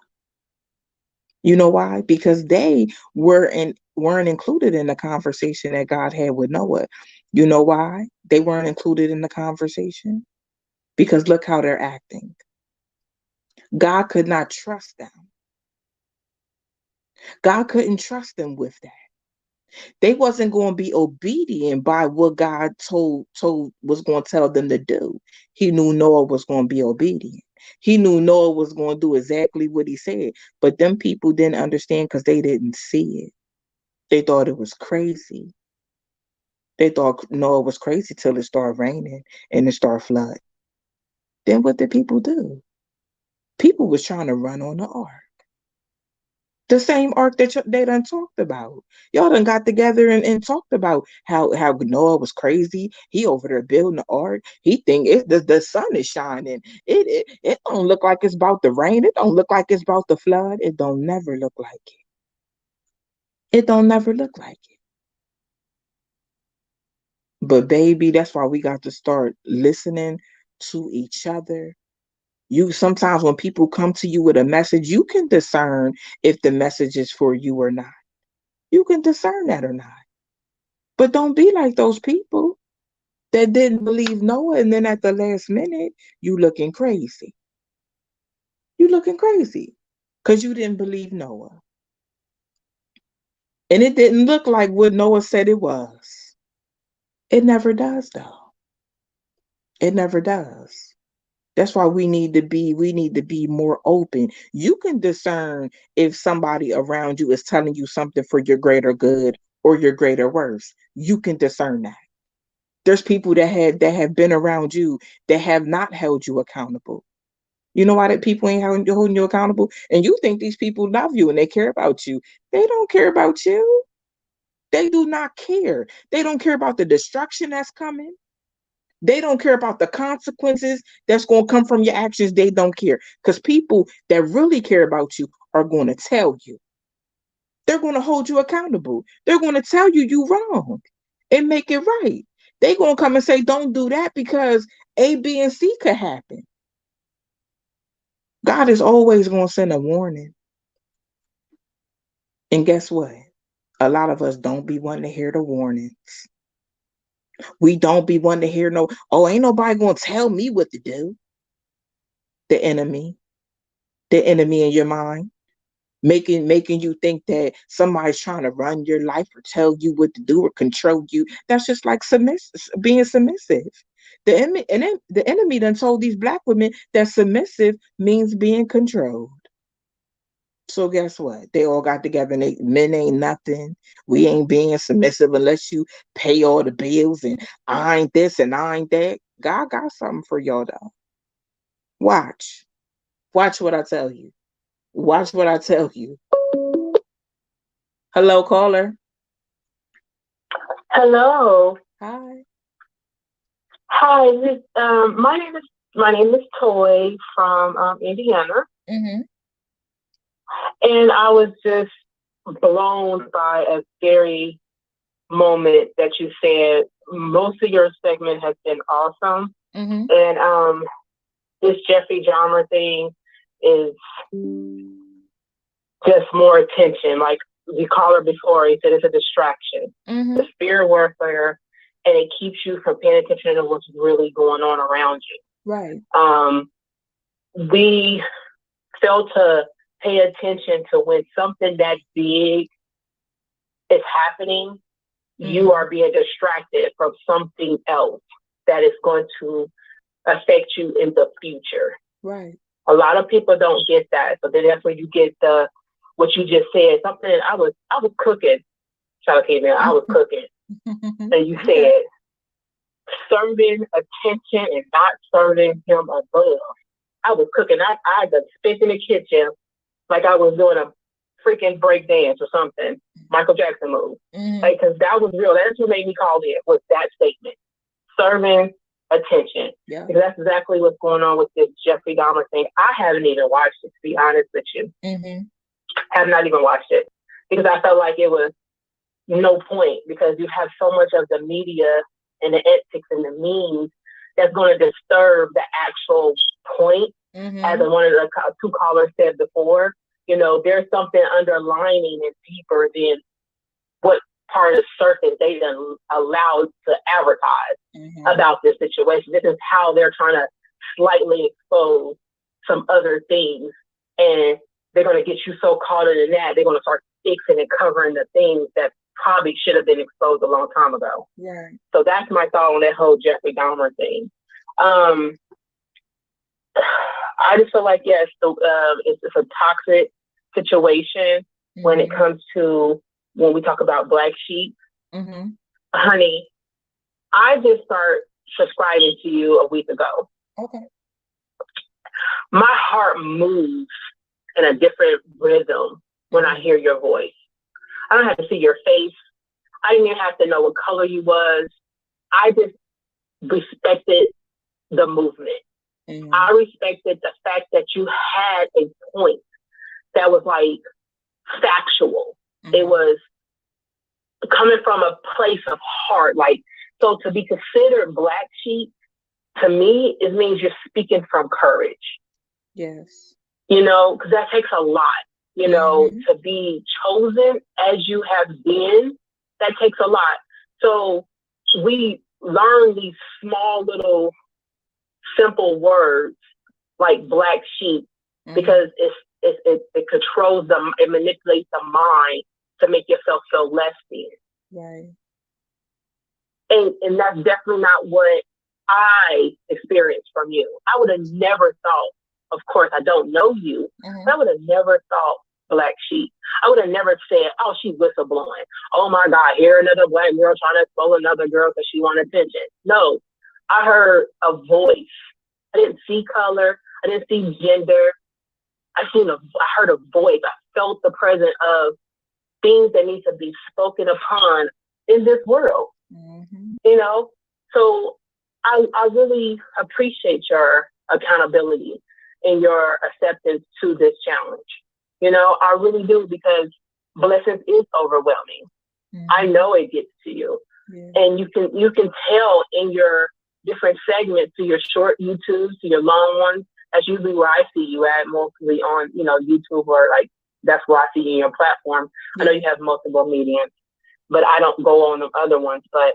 You know why? Because they weren't included in the conversation that God had with Noah. You know why they weren't included in the conversation? Because look how they're acting. God could not trust them. God couldn't trust them with that. They wasn't going to be obedient by what God told was going to tell them to do. He knew Noah was going to be obedient. He knew Noah was going to do exactly what he said. But them people didn't understand because they didn't see it. They thought it was crazy. They thought Noah was crazy till it started raining and it started flooding. Then what did people do? People was trying to run on the ark. The same ark that they done talked about. Y'all done got together and talked about how Noah was crazy. He over there building the ark. He think the sun is shining. It don't look like it's about to rain. It don't look like it's about to flood. It don't never look like it. It don't never look like it. But baby, that's why we got to start listening to each other. You sometimes when people come to you with a message, you can discern if the message is for you or not. You can discern that or not. But don't be like those people that didn't believe Noah, and then at the last minute, you looking crazy. You looking crazy because you didn't believe Noah. And it didn't look like what Noah said it was. It never does, though. It never does. That's why we need to be more open. You can discern if somebody around you is telling you something for your greater good or you're great or worse. You can discern that. There's people that have been around you that have not held you accountable. You know why that people ain't holding you accountable? And you think these people love you and they care about you. They don't care about you. They do not care. They don't care about the destruction that's coming. They don't care about the consequences that's going to come from your actions. They don't care. Because people that really care about you are going to tell you. They're going to hold you accountable. They're going to tell you you're wrong and make it right. They're going to come and say, don't do that because A, B, and C could happen. God is always going to send a warning. And guess what? A lot of us don't be wanting to hear the warnings. We don't be wanting to hear ain't nobody going to tell me what to do. The enemy in your mind, making you think that somebody's trying to run your life or tell you what to do or control you. That's just like being submissive. The enemy done told these Black women that submissive means being controlled. So guess what? They all got together and men ain't nothing. We ain't being submissive unless you pay all the bills and I ain't this and I ain't that. God got something for y'all though. Watch what I tell you. Watch what I tell you. Hello, caller. Hello. Hi. Hi. My name is Toy from Indiana. Mm-hmm. And I was just blown by a scary moment that you said. Most of your segment has been awesome. Mm-hmm. And this Jeffrey Dahmer thing is just more attention. Like the caller before, he said it's a distraction. Mm-hmm. The spirit warfare, and it keeps you from paying attention to what's really going on around you. Right. We fail to pay attention to when something that big is happening, mm-hmm. you are being distracted from something else that is going to affect you in the future. Right. A lot of people don't get that. So then that's when you get what you just said. Something I was cooking. Shout out to you, I was cooking. And you said serving attention and not serving him above. I was cooking. I got spit in the kitchen like I was doing a freaking break dance or something. Michael Jackson move. Mm-hmm. Like, because that was real. That's what made me call it, was that statement. Serving attention. Yeah. Because that's exactly what's going on with this Jeffrey Dahmer thing. I haven't even watched it, to be honest with you. Mm-hmm. Have not even watched it. Because I felt like it was no point, because you have so much of the media and the ethics and the memes that's going to disturb the actual point. Mm-hmm. As one of the two callers said before, there's something underlining and deeper than what part of circuit they done allowed to advertise mm-hmm. about this situation. This is how they're trying to slightly expose some other things, and they're going to get you so caught in that they're going to start fixing and covering the things that probably should have been exposed a long time ago. Yeah. So that's my thought on that whole Jeffrey Dahmer thing. I just feel like, yes, it's a toxic situation mm-hmm. when it comes to when we talk about black sheep. Mm-hmm. Honey, I just started subscribing to you a week ago. Okay. My heart moves in a different rhythm when I hear your voice. I don't have to see your face. I didn't even have to know what color you was. I just respected the movement. Mm-hmm. I respected the fact that you had a point that was like factual. Mm-hmm. It was coming from a place of heart. Like, so to be considered black sheep, to me, it means you're speaking from courage. Yes. Because that takes a lot, mm-hmm. to be chosen as you have been, that takes a lot. So we learn these small little simple words like black sheep mm-hmm. because it controls them, it manipulates the mind to make yourself feel less than. Right. And that's definitely not what I experienced from you. I would have never thought, of course, I don't know you, mm-hmm. but I would have never thought black sheep. I would have never said, oh, she's whistleblowing. Oh my God, here another black girl trying to expose another girl because she wanted attention. No, I heard a voice. I didn't see color. I didn't see gender. I heard a voice. I felt the presence of things that need to be spoken upon in this world. You know, so I really appreciate your accountability and your acceptance to this challenge. You know, I really do, because blessings is overwhelming. I know it gets to you, and you can tell in your different segments, to your short YouTubes, to your long ones. That's usually where I see you at, mostly on, you know, YouTube, or like that's where I see you in your platform. I know you have multiple mediums, but I don't go on the other ones. But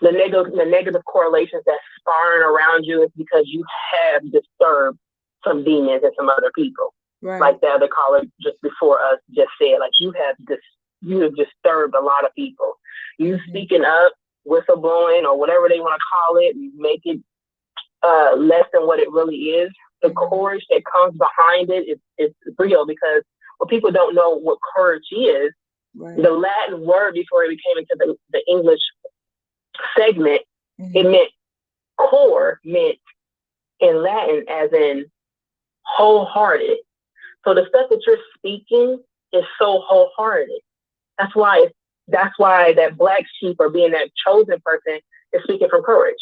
the negative correlations that's sparring around you is because you have disturbed some demons and some other people. Right. Like the other caller just before us just said, like you have disturbed a lot of people. You speaking up, whistleblowing, or whatever they want to call it, you make it less than what it really is. The courage that comes behind it is real, because what people don't know what courage is. Right. The Latin word before it became into the English segment, it meant core, meant in Latin as in wholehearted. So the stuff that you're speaking is so wholehearted. That's why that black sheep, or being that chosen person, is speaking from courage,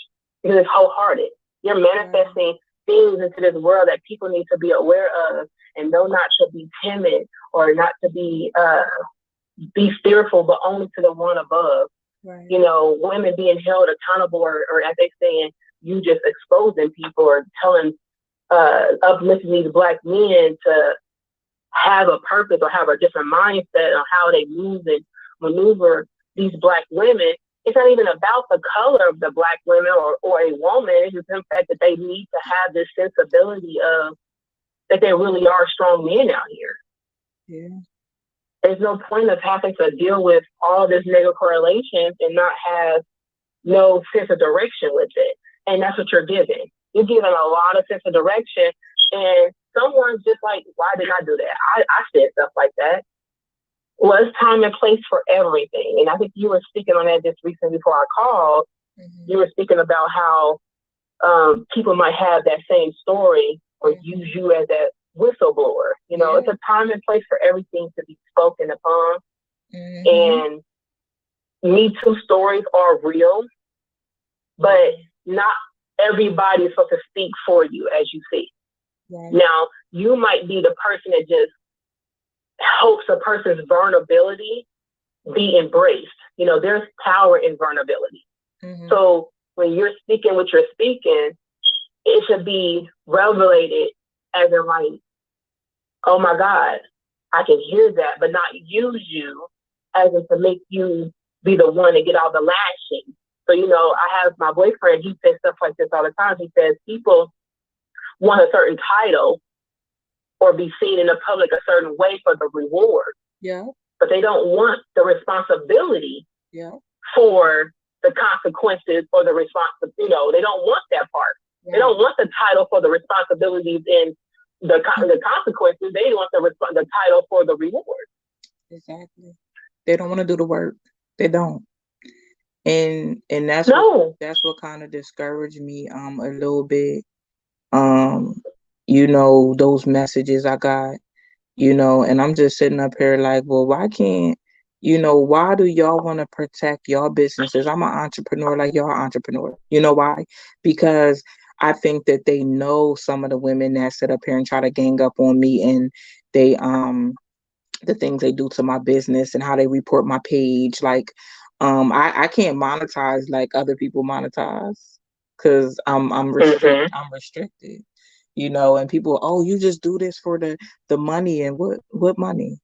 because it's wholehearted. You're manifesting things into this world that people need to be aware of, and know not to be timid, or not to be fearful, but only to the one above. Right. You know, women being held accountable, or as they saying, you just exposing people, or telling, uplifting these black men to have a purpose, or have a different mindset on how they move and maneuver these black women. It's not even about the color of the black women or a woman. It's just the fact that they need to have this sensibility of that they really are strong men out here. Yeah. There's no point of having to deal with all this negative correlations and not have no sense of direction with it. And that's what you're giving. You're giving a lot of sense of direction. And someone's just like, why did I do that? I said stuff like that. Well, it's time and place for everything. And I think you were speaking on that just recently before I called. You were speaking about how people might have that same story, or use you as that whistleblower. You know, it's a time and place for everything to be spoken upon. And Me Too stories are real, but not everybody is supposed to speak for you, as you see. Now, you might be the person that just helps a person's vulnerability be embraced. You know, there's power in vulnerability. So when you're speaking what you're speaking, it should be revelated as in like, oh my God, I can hear that, but not use you as in to make you be the one to get all the lashing. So, you know, I have my boyfriend, he says stuff like this all the time. He says people want a certain title or be seen in the public a certain way for the reward. But they don't want the responsibility for the consequences or the responsibility. You know, they don't want that part. They don't want the title for the responsibilities and the consequences. They want the title for the reward. Exactly. They don't want to do the work. They don't. And that's what kind of discouraged me a little bit. You know, those messages I got, you know, and I'm just sitting up here like, well, why can't, you know, why do y'all want to protect y'all businesses? I'm an entrepreneur like y'all entrepreneur. You know why? Because I think that they know some of the women that sit up here and try to gang up on me, and they the things they do to my business and how they report my page. Like I can't monetize like other people monetize, because I'm restricted. You know, and people, oh, you just do this for the money. And what money?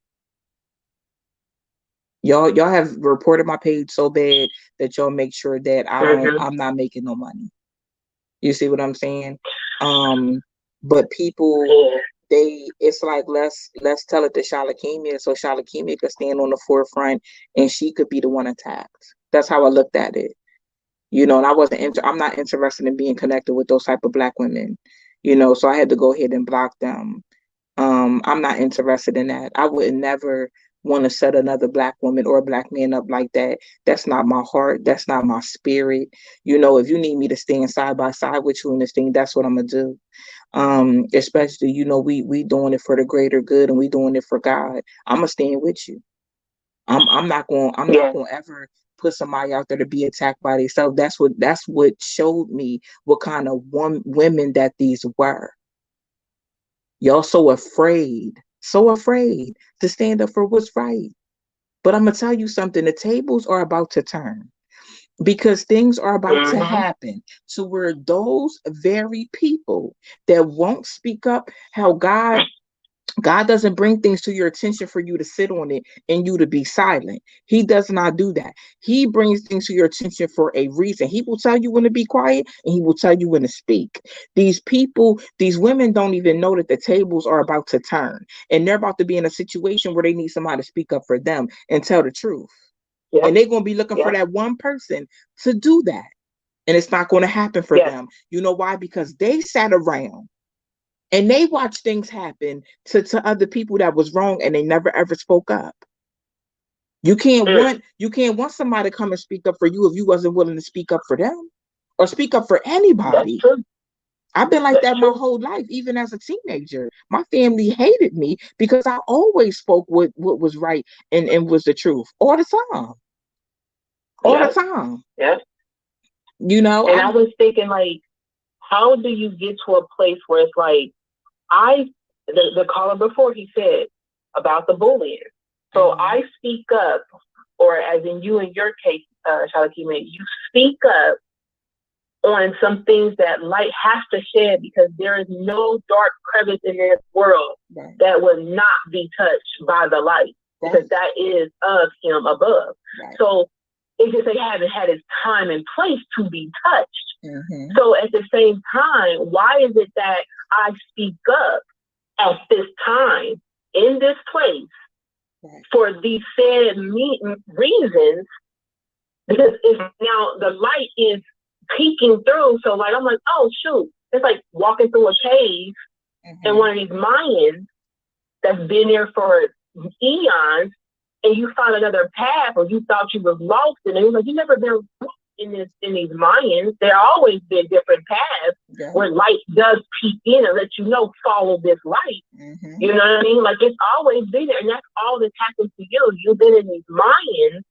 Y'all have reported my page so bad that y'all make sure that I'm not making no money. You see what I'm saying? But people, it's like, let's tell it to Shalakemia, so Shalakemia could stand on the forefront and she could be the one attacked. That's how I looked at it. You know, and I'm not interested in being connected with those type of black women. You know, so I had to go ahead and block them. I'm not interested in that. I would never want to set another Black woman or a Black man up like that. That's not my heart. That's not my spirit. If you need me to stand side by side with you in this thing, that's what I'm gonna do. Especially, we doing it for the greater good and we doing it for God. I'm gonna stand with you. I'm not going to ever put somebody out there to be attacked by themselves. That's what showed me what kind of women that these were. Y'all so afraid to stand up for what's right. But I'm gonna tell you something, the tables are about to turn, because things are about to happen to where those very people that won't speak up, how God doesn't bring things to your attention for you to sit on it and you to be silent. He does not do that. He brings things to your attention for a reason. He will tell you when to be quiet and he will tell you when to speak. These women don't even know that the tables are about to turn and they're about to be in a situation where they need somebody to speak up for them and tell the truth. Yep. And they're going to be looking for that one person to do that. And it's not going to happen for them. You know why? Because they sat around and they watched things happen to other people that was wrong, and they never ever spoke up. You can't want somebody to come and speak up for you if you wasn't willing to speak up for them or speak up for anybody. I've been like that my whole life, even as a teenager. My family hated me because I always spoke what was right and was the truth all the time. All the time. Yeah. And I was thinking, like, how do you get to a place where it's like, the caller before, he said about the bullying. So I speak up, or as in you in your case, Shalakima, you speak up on some things that light has to shed, because there is no dark crevice in this world that will not be touched by the light, because that is of him above. So it just they haven't had its time and place to be touched. So at the same time, why is it that I speak up at this time in this place for these said reasons? Because if now the light is peeking through, so like I'm like, oh shoot, it's like walking through a cave and one of these Mayans that's been there for eons, and you found another path, or you thought you was lost, and it was like you never been in these Mayans. There always been different paths where light does peek in and let you know, follow this light. You know what I mean? Like it's always been there, and that's all that's happened to you. You've been in these Mayans,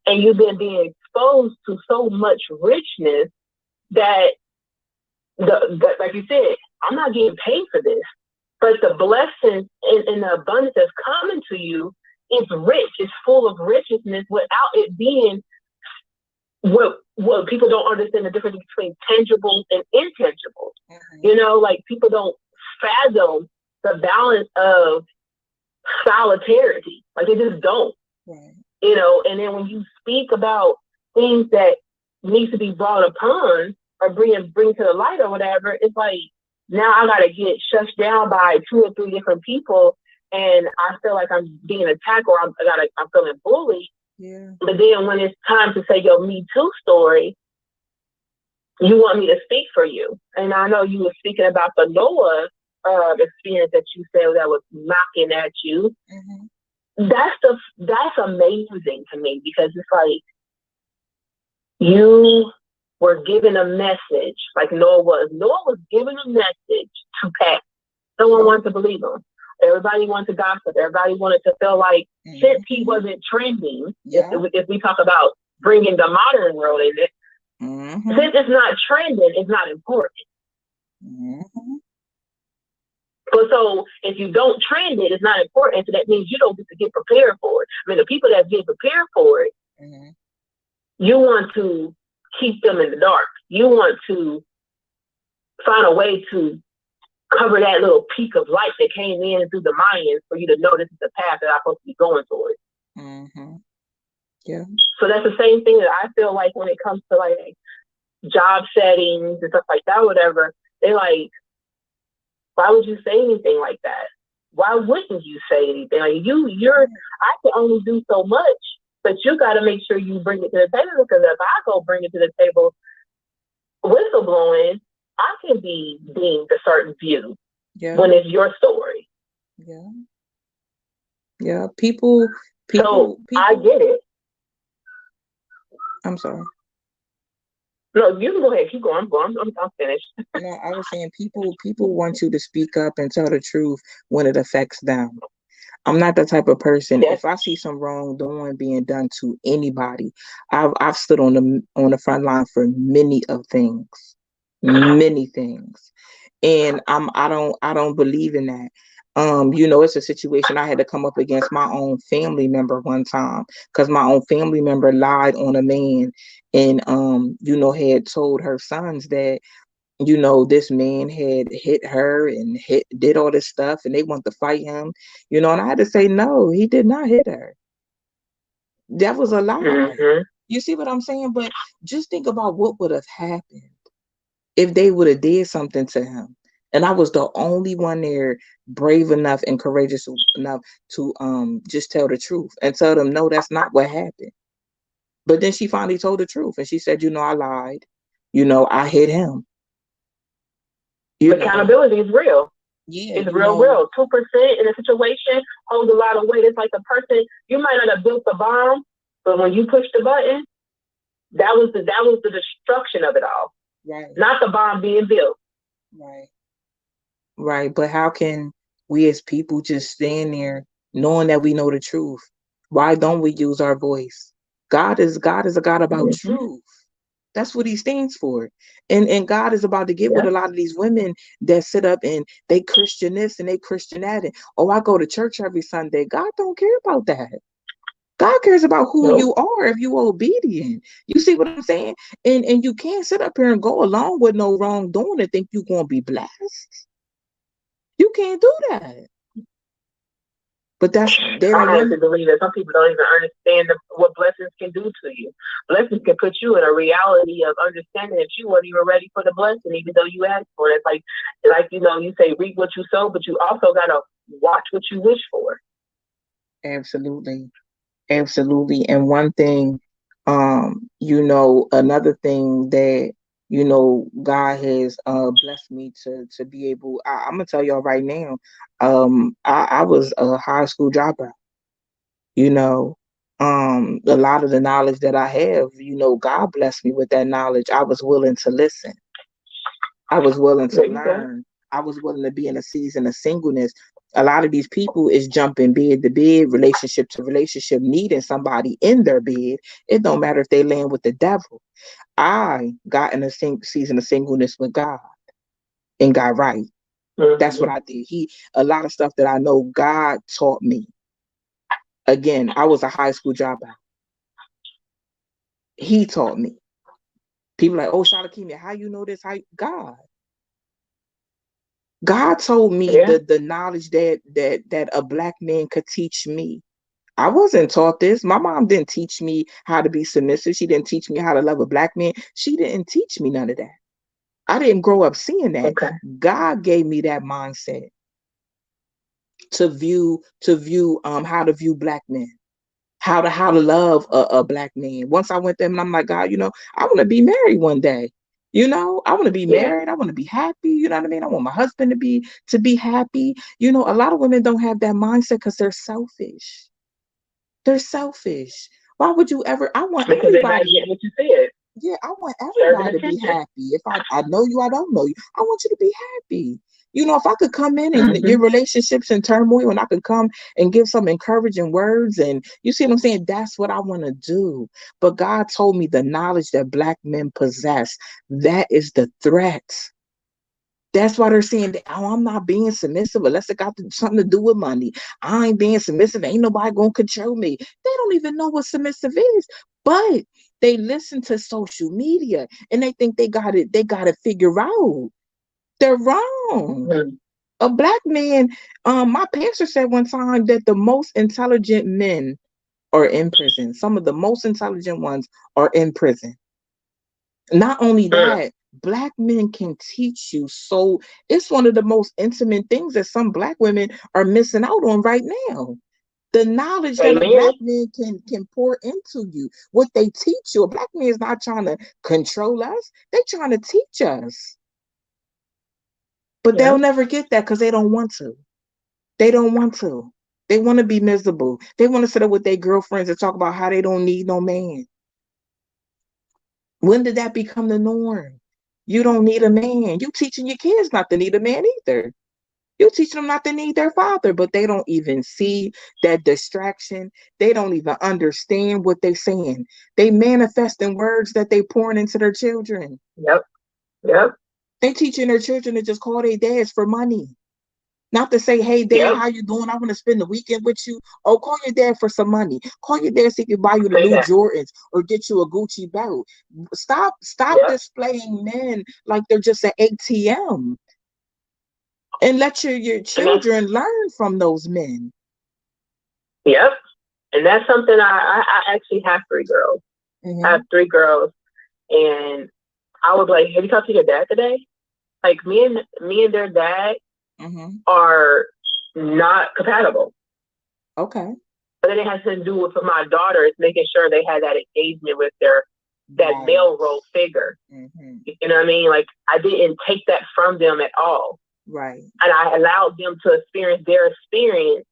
and you've been being exposed to so much richness that like you said, I'm not getting paid for this, but the blessings and the abundance that's coming to you is rich. It's full of richness without it being what people don't understand the difference between tangible and intangible. Like people don't fathom the balance of solidarity. Like they just don't. And then when you speak about things that needs to be brought upon or bring to the light or whatever, it's like now I gotta get shut down by 2 or 3 different people, and I feel like I'm being attacked, or I'm feeling bullied. But then when it's time to say your Me Too story, you want me to speak for you. And I know you were speaking about the Noah experience that you said that was knocking at you. That's amazing to me, because it's like you were given a message, like Noah was. Noah was given a message to pass. No one wanted to believe him. Everybody wanted to gossip. Everybody wanted to feel like, since he wasn't trending, if we talk about bringing the modern world in it, since it's not trending, it's not important. But so if you don't trend it, it's not important. So that means you don't get to get prepared for it. I mean, the people that get prepared for it, you want to keep them in the dark. You want to find a way to cover that little peak of light that came in through the Mayans for you to know this is the path that I'm supposed to be going towards. So that's the same thing that I feel like when it comes to like job settings and stuff like that, whatever. They like, why would you say anything like that? Why wouldn't you say anything? Like I can only do so much, but you got to make sure you bring it to the table, because if I go bring it to the table, whistleblowing, I can be deemed a certain view when it's your story. Yeah. Yeah. People. So I get it. I'm sorry. No, you can go ahead. Keep going. I'm finished. No, I was saying people want you to speak up and tell the truth when it affects them. I'm not the type of person. Yes. If I see some wrongdoing being done to anybody, I've stood on the front line for many of things, many things, and I don't believe in that. It's a situation I had to come up against my own family member one time because my own family member lied on a man and had told her sons that this man had hit her and did all this stuff and they want to fight him, and I had to say, no, he did not hit her. That was a lie. Mm-hmm. You see what I'm saying? But just think about what would have happened if they would have did something to him. And I was the only one there brave enough and courageous enough to just tell the truth and tell them, no, that's not what happened. But then she finally told the truth and she said, I lied. I hit him. Accountability is real. Yeah, it's real. 2% in a situation holds a lot of weight. It's like the person, you might not have built the bomb, but when you push the button, that was the destruction of it all. Right. Not the bomb being built. Right. Right. But how can we as people just stand there knowing that we know the truth? Why don't we use our voice? God is a God about truth. That's what he stands for. And God is about to get with a lot of these women that sit up and they Christian this and they Christian that. And, I go to church every Sunday. God don't care about that. God cares about who you are if you obedient. You see what I'm saying? And you can't sit up here and go along with no wrongdoing and think you're going to be blessed. You can't do that. But I honestly believe that some people don't even understand what blessings can do to you. Blessings can put you in a reality of understanding that you weren't even ready for the blessing, even though you asked for it. It's like you say, reap what you sow, but you also gotta watch what you wish for. Absolutely. Absolutely. And one thing, another thing that God has blessed me to be able. I'm gonna tell y'all right now. I was a high school dropout. A lot of the knowledge that I have, God blessed me with that knowledge. I was willing to listen. I was willing to learn. I was willing to be in a season of singleness. A lot of these people is jumping bed to bed, relationship to relationship, needing somebody in their bed. It don't matter if they land with the devil. I got in a season of singleness with God and got right. Mm-hmm. That's what I did. A lot of stuff that I know God taught me. Again, I was a high school dropout. He taught me. People like, oh, Shalakimia, how you know this? God told me the knowledge that a black man could teach me. I wasn't taught this. My mom didn't teach me how to be submissive. She didn't teach me how to love a black man. She didn't teach me none of that. I didn't grow up seeing that. Okay. God gave me that mindset to view how to view black men, how to love a black man. Once I went there and I'm like, God, I want to be married one day. I want to be married. I want to be happy. You know what I mean? I want my husband to be happy. A lot of women don't have that mindset because they're selfish. They're selfish. Why would you ever? I want everybody. What you said. Yeah, I want everybody to be happy. If I know you, I don't know you. I want you to be happy. If I could come in and your relationships in turmoil and I could come and give some encouraging words and you see what I'm saying? That's what I want to do. But God told me the knowledge that black men possess, that is the threat. That's why they're saying that, I'm not being submissive unless it got something to do with money. I ain't being submissive. Ain't nobody going to control me. They don't even know what submissive is. But they listen to social media and they think they got it figured out. They're wrong. Mm-hmm. A black man, my pastor said one time that the most intelligent men are in prison. Some of the most intelligent ones are in prison. Not only that, black men can teach you. So it's one of the most intimate things that some black women are missing out on right now. The knowledge that a black man can pour into you, what they teach you. A black man is not trying to control us. They're trying to teach us. But they'll never get that because they don't want to. They don't want to. They want to be miserable. They want to sit up with their girlfriends and talk about how they don't need no man. When did that become the norm? You don't need a man. You teaching your kids not to need a man either. You teach them not to need their father, but they don't even see that distraction. They don't even understand what they're saying. They manifest in words that they pouring into their children. Yep. They teaching their children to just call their dads for money. Not to say, hey, dad, how you doing? I want to spend the weekend with you. Oh, call your dad for some money. Call your dad so he can buy you the new Jordans or get you a Gucci belt. Stop displaying men like they're just an ATM. And let your children learn from those men. Yep. And that's something I actually have 3 girls. I have 3 girls. And I was like, have you talked to your dad today? Like me and their dad are not compatible. Okay. But then it has to do with my daughters, making sure they had that engagement with that male role figure. You know what I mean? Like I didn't take that from them at all. Right. And I allowed them to experience their experience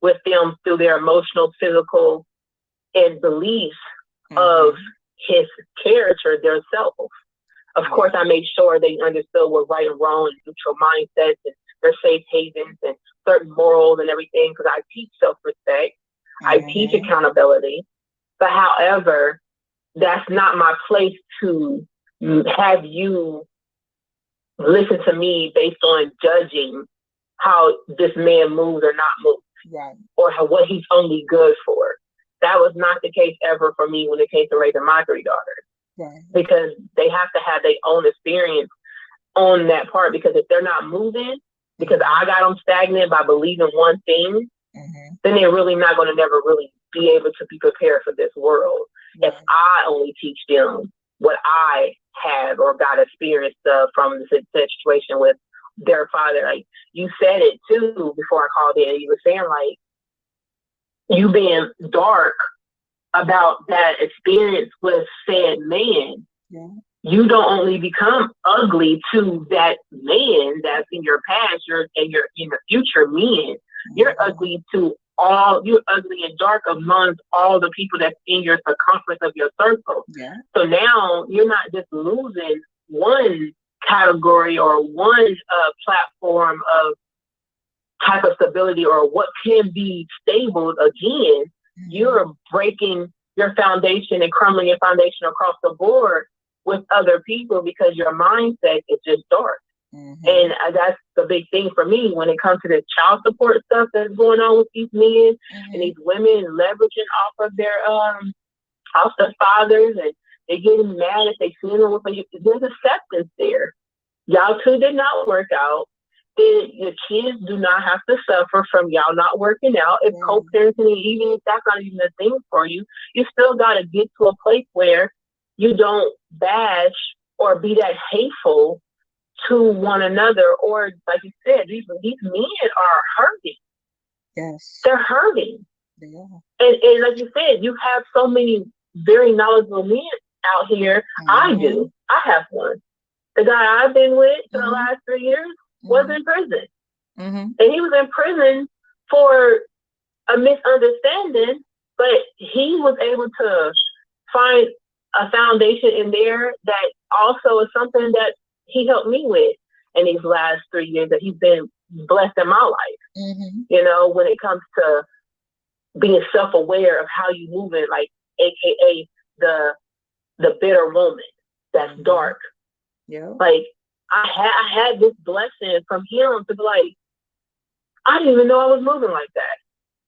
with them through their emotional, physical, and beliefs of his character, their self. Of course, I made sure they understood what right and wrong and neutral mindsets and their safe havens and certain morals and everything, because I teach self-respect. I teach accountability. But however, that's not my place to have you listen to me based on judging how this man moves or not moves, or what he's only good for. That was not the case ever for me when it came to raising my 3 daughters, because they have to have their own experience on that part. Because if they're not moving, because I got them stagnant by believing one thing, then they're really not going to never really be able to be prepared for this world. If I only teach them what I have or got experience from the situation with their father. Like you said it too before I called in. You were saying like you being dark about that experience with said man. You don't only become ugly to that man that's in your past, you're in your future men. You're ugly to you're ugly and dark amongst all the people that's in your circumference of your circle. So now you're not just losing one category or one platform of type of stability or what can be stable again. You're breaking your foundation and crumbling your foundation across the board with other people because your mindset is just dark. And that's the big thing for me when it comes to the child support stuff that's going on with these men and these women leveraging off of their fathers, and they getting mad if they see them with there's acceptance there. Y'all two did not work out. Your kids do not have to suffer from y'all not working out. If co-parenting, even if that's not even a thing for you, you still got to get to a place where you don't bash or be that hateful to one another, or like you said, these men are hurting. They're hurting. And like you said, you have so many very knowledgeable men out here. I do. I have one. The guy I've been with for the last 3 years was in prison. And he was in prison for a misunderstanding, but he was able to find a foundation in there that also is something that he helped me with in these last 3 years that he's been blessed in my life. You know, when it comes to being self-aware of how you move in, like AKA the bitter woman that's dark. Like I had this blessing from him to be like, I didn't even know I was moving like that.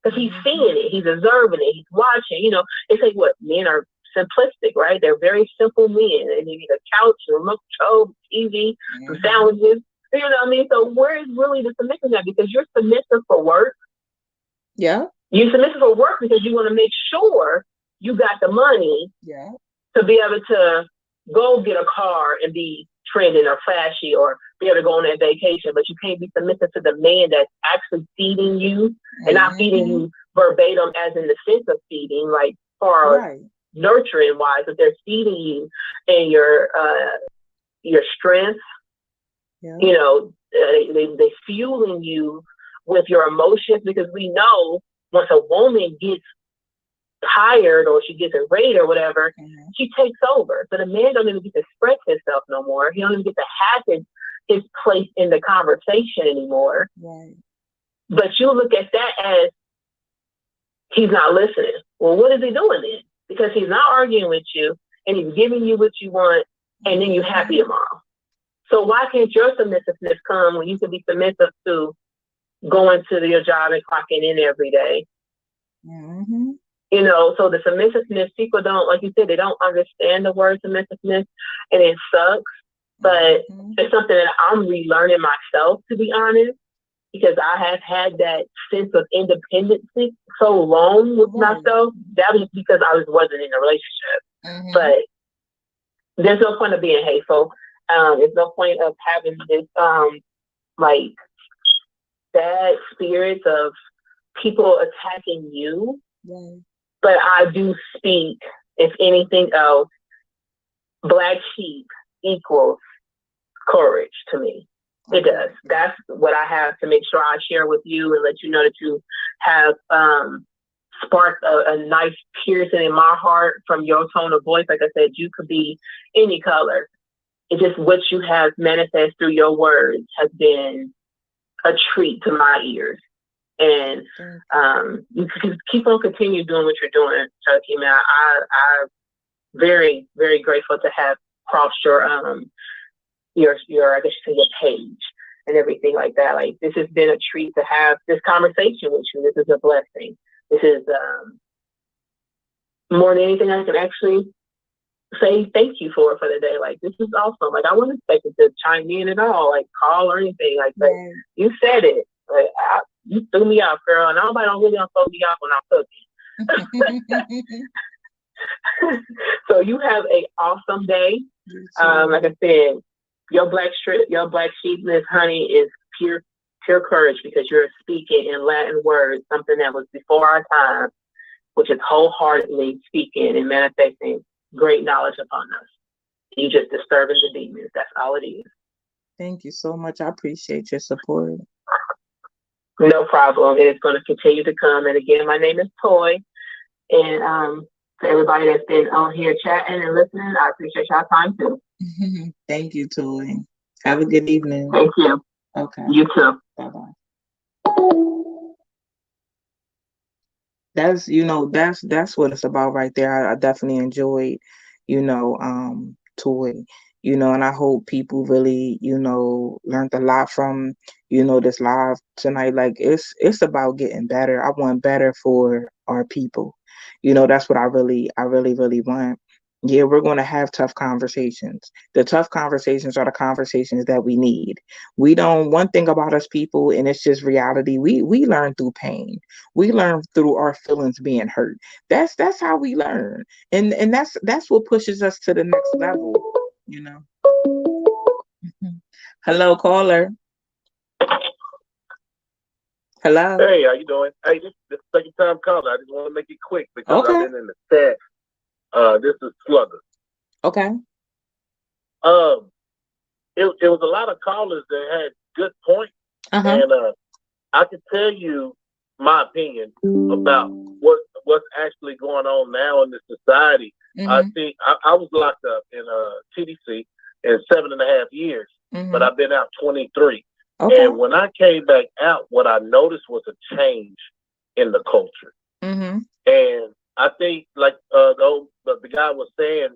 Because he's seeing it, he's observing it, he's watching. You know, they say what men are simplistic, right? They're very simple men. And you need a couch, a remote control, TV, some sandwiches. You know what I mean? So where is really the submission at? Because you're submissive for work. You're submissive for work because you want to make sure you got the money to be able to go get a car and be trending or flashy or be able to go on that vacation. But you can't be submissive to the man that's actually feeding you and not feeding you verbatim as in the sense of feeding, like far nurturing wise, but they're feeding you and your strength. You know, they fueling you with your emotions, because we know once a woman gets tired or she gets irate or whatever, she takes over. So the man don't even get to express himself no more. He don't even get to have his place in the conversation anymore. Right. But you look at that as he's not listening. Well, what is he doing then? Because he's not arguing with you and he's giving you what you want, and then you're happy tomorrow. So why can't your submissiveness come when you can be submissive to going to your job and clocking in every day? Mm-hmm. You know, so the submissiveness, people don't, like you said, they don't understand the word submissiveness, and it sucks. But it's something that I'm relearning myself, to be honest, because I have had that sense of independence so long with myself. That was because I wasn't in a relationship. But there's no point of being hateful. There's no point of having this like bad spirits of people attacking you. But I do speak, if anything else, black sheep equals courage to me. It does. That's what I have to make sure I share with you and let you know that you have sparked a nice piercing in my heart from your tone of voice. Like I said, you could be any color. It's just what you have manifest through your words has been a treat to my ears. And you keep on continue doing what you're doing, Chucky, man. I'm very, very grateful to have crossed your I guess you say your page and everything like that. Like, this has been a treat to have this conversation with you. This is a blessing. This is more than anything I can actually say thank you for the day. Like, this is awesome. Like, I wasn't expecting to chime in at all, like call or anything like that. You said it. Like, you threw me off, girl, and nobody don't really throw me off when I'm cooking. So you have an awesome day. Like I said, your black sheepness, honey, is pure courage, because you're speaking in Latin words, something that was before our time, which is wholeheartedly speaking and manifesting great knowledge upon us. You just disturbing the demons. That's all it is. Thank you so much. I appreciate your support. No problem. It's going to continue to come. And again, my name is Toy. And to everybody that's been on here chatting and listening, I appreciate y'all time too. Thank you, Toy. Have a good evening. Thank you. Okay. You too. Bye-bye. That's what it's about right there. I definitely enjoyed, Toy, and I hope people really, learned a lot from, this live tonight. Like, it's about getting better. I want better for our people. That's what I really, really want. Yeah, we're going to have tough conversations. The tough conversations are the conversations that we need. We don't, one thing about us people, and it's just reality, we learn through pain. We learn through our feelings being hurt. That's how we learn. And that's what pushes us to the next level, Hello, caller. Hello. Hey, how you doing? Hey, this is the second time calling. I just want to make it quick because I've been in the chat. This is Slugger. Okay. It was a lot of callers that had good points, and I can tell you my opinion about what's actually going on now in this society. I think I was locked up in TDC in 7.5 years, but I've been out 23. Okay. And when I came back out, what I noticed was a change in the culture. And I think, like the guy was saying,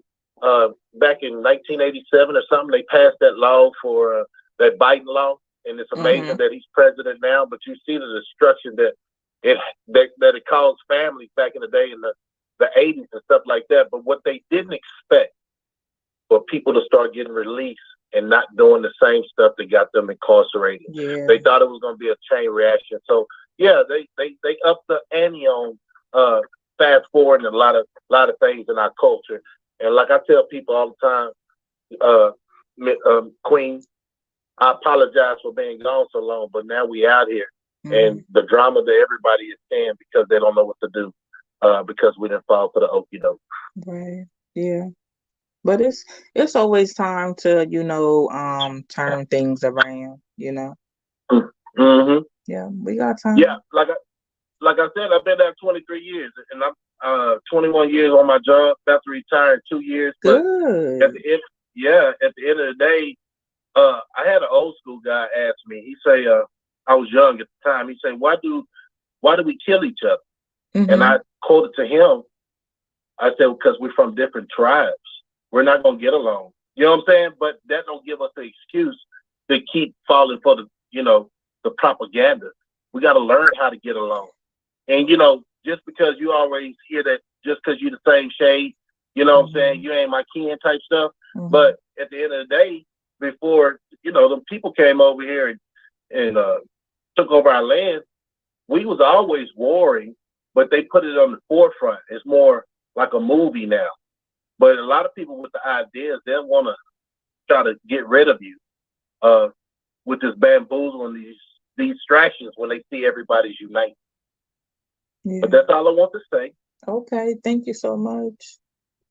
back in 1987 or something, they passed that law for that Biden law, and it's amazing that he's president now. But you see the destruction that it caused families back in the day in the 80s and stuff like that. But what they didn't expect for people to start getting released and not doing the same stuff that got them incarcerated. Yeah. They thought it was going to be a chain reaction. So yeah, they upped the ante on fast forward and a lot of things in our culture. And like I tell people all the time, Queen, I apologize for being gone so long, but now we out here and the drama that everybody is seeing because they don't know what to do because we didn't fall for the okie doke. Right. Yeah. But it's always time to, turn things around, Yeah, we got time. Yeah, like I said, I've been there 23 years, and I'm 21 years on my job. About to retire in 2 years. Good. But at the end, at the end of the day, I had an old school guy ask me. He say, I was young at the time. He said, why do we kill each other? Mm-hmm. And I quoted to him. I said, because we're from different tribes. We're not gonna get along. You know what I'm saying? But that don't give us the excuse to keep falling for the propaganda. We got to learn how to get along. And just because you always hear that, just because you're the same shade, you know what I'm saying? You ain't my kin type stuff. Mm-hmm. But at the end of the day, before the people came over here and took over our land, we was always warring, but they put it on the forefront. It's more like a movie now. But a lot of people with the ideas, they want to try to get rid of you with this bamboozle and these distractions when they see everybody's united. Yeah. But that's all I want to say. Okay, thank you so much.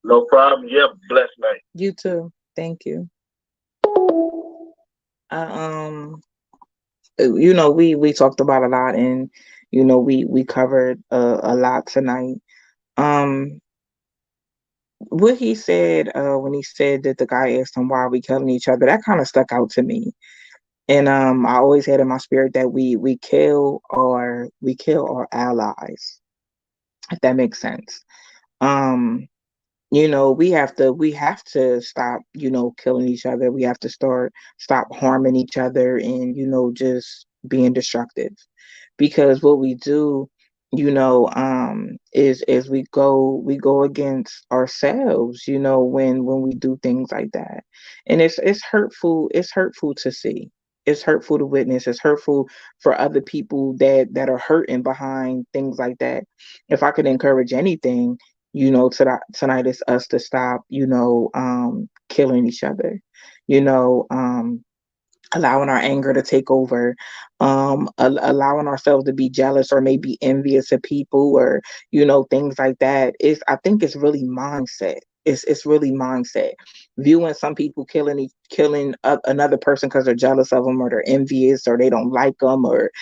No problem. You have a blessed night. You too. Thank you. We talked about a lot, and we covered a lot tonight. What he said when he said that the guy asked him why are we killing each other, that kind of stuck out to me. And I always had in my spirit that we kill our allies, if that makes sense. We have to stop, killing each other. We have to stop harming each other and, just being destructive. Because what we do, is we go against ourselves, when we do things like that. And it's hurtful. It's hurtful to see. It's hurtful to witness. It's hurtful for other people that are hurting behind things like that. If I could encourage anything, tonight is us to stop, killing each other, allowing our anger to take over, allowing ourselves to be jealous or maybe envious of people or, things like that. I think it's really mindset. It's really mindset. Viewing some people killing another person because they're jealous of them or they're envious or they don't like them, or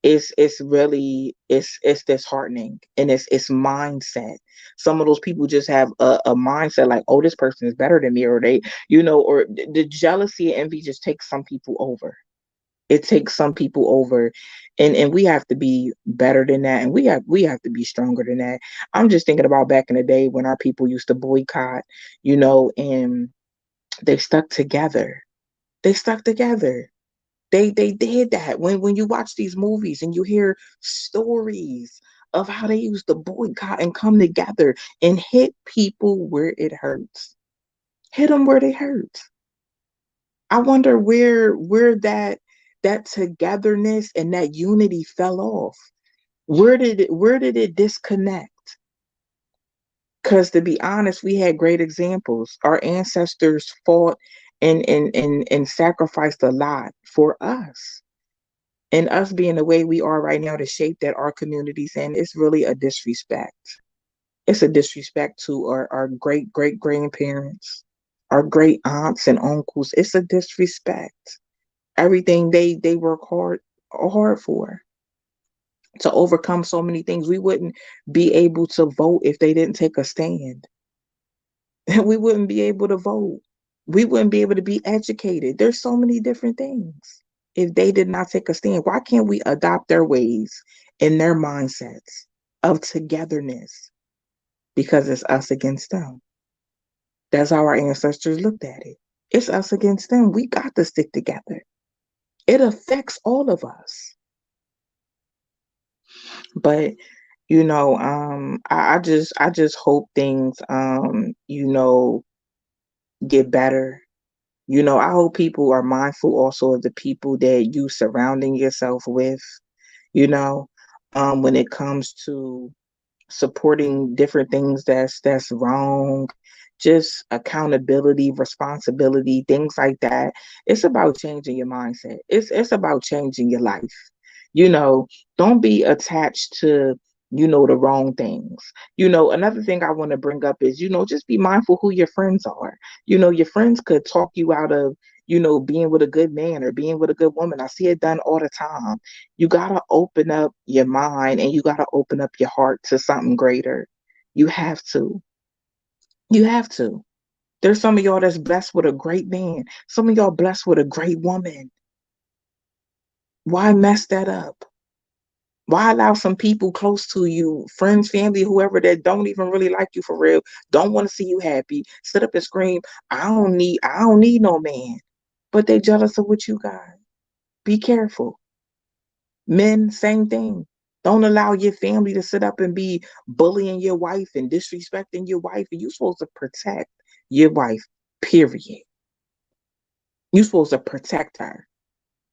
it's really disheartening, and it's mindset. Some of those people just have a mindset like, oh, this person is better than me, or they, or the jealousy and envy just takes some people over. It takes some people over, and we have to be better than that, and we have to be stronger than that. I'm just thinking about back in the day when our people used to boycott, and they stuck together. They stuck together. They did that. When you watch these movies and you hear stories of how they used to boycott and come together and hit people where it hurts. Hit them where they hurt. I wonder where that togetherness and that unity fell off. Where did it disconnect? Because to be honest, we had great examples. Our ancestors fought and sacrificed a lot for us. And us being the way we are right now, the shape that our community's in, it's really a disrespect. It's a disrespect to our great grandparents, our great aunts and uncles. It's a disrespect. Everything they work hard for to overcome so many things. We wouldn't be able to vote if they didn't take a stand. We wouldn't be able to vote. We wouldn't be able to be educated. There's so many different things. If they did not take a stand, why can't we adopt their ways and their mindsets of togetherness? Because it's us against them. That's how our ancestors looked at it. It's us against them. We got to stick together. It affects all of us. But I just hope things get better. I hope people are mindful also of the people that you surrounding yourself with, when it comes to supporting different things that's wrong, just accountability, responsibility, things like that. It's about changing your mindset. It's about changing your life. Don't be attached to the wrong things. Another thing I want to bring up is just be mindful who your friends are. Your friends could talk you out of being with a good man or being with a good woman. I see it done all the time. You got to open up your mind and you got to open up your heart to something greater. You have to. You have to. There's some of y'all that's blessed with a great man. Some of y'all blessed with a great woman. Why mess that up? Why allow some people close to you, friends, family, whoever, that don't even really like you for real, don't want to see you happy, sit up and scream, I don't need no man. But they jealous of what you got. Be careful. Men, same thing. Don't allow your family to sit up and be bullying your wife and disrespecting your wife. And you're supposed to protect your wife, period. You're supposed to protect her.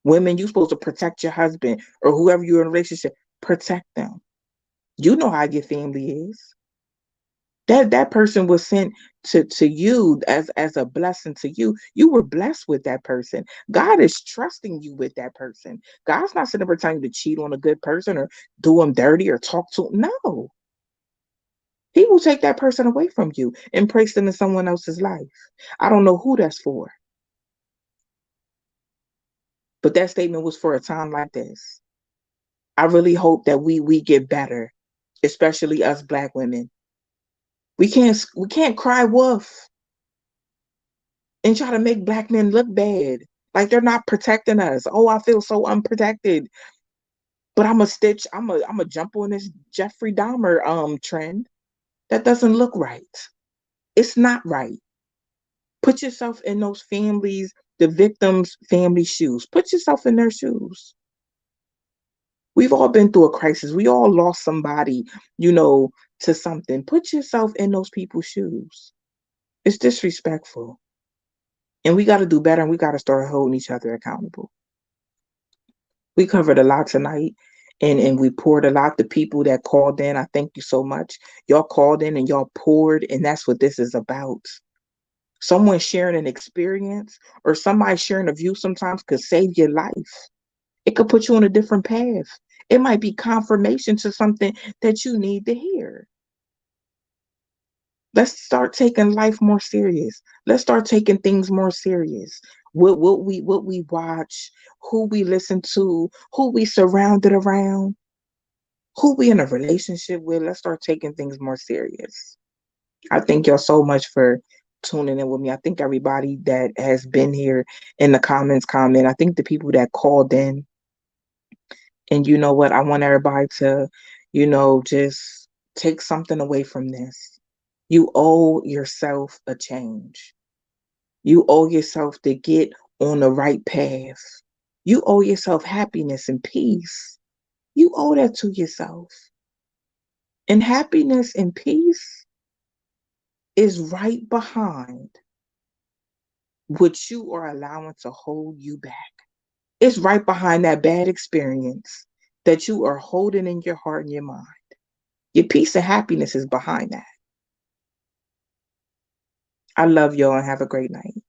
Women, you're supposed to protect your husband or whoever you're in a relationship. Protect them. You know how your family is. That person was sent to you as a blessing to you. You were blessed with that person. God is trusting you with that person. God's not sitting there telling you to cheat on a good person or do them dirty or talk to them. No. He will take that person away from you and place them in someone else's life. I don't know who that's for. But that statement was for a time like this. I really hope that we get better, especially us Black women. We can't cry wolf and try to make Black men look bad. Like they're not protecting us. Oh, I feel so unprotected. But I'm a jump on this Jeffrey Dahmer trend. That doesn't look right. It's not right. Put yourself in those families, the victims' family shoes. Put yourself in their shoes. We've all been through a crisis. We all lost somebody, to something. Put yourself in those people's shoes. It's disrespectful. And we got to do better, and we got to start holding each other accountable. We covered a lot tonight, and we poured a lot. The people that called in, I thank you so much. Y'all called in and y'all poured, and that's what this is about. Someone sharing an experience or somebody sharing a view sometimes could save your life. It could put you on a different path. It might be confirmation to something that you need to hear. Let's start taking life more serious. Let's start taking things more serious. What we watch, who we listen to, who we surrounded around, who we in a relationship with. Let's start taking things more serious. I thank y'all so much for tuning in with me. I think everybody that has been here in the comments comment. I think the people that called in. And you know what? I want everybody to, just take something away from this. You owe yourself a change. You owe yourself to get on the right path. You owe yourself happiness and peace. You owe that to yourself. And happiness and peace is right behind what you are allowing to hold you back. It's right behind that bad experience that you are holding in your heart and your mind. Your peace and happiness is behind that. I love y'all and have a great night.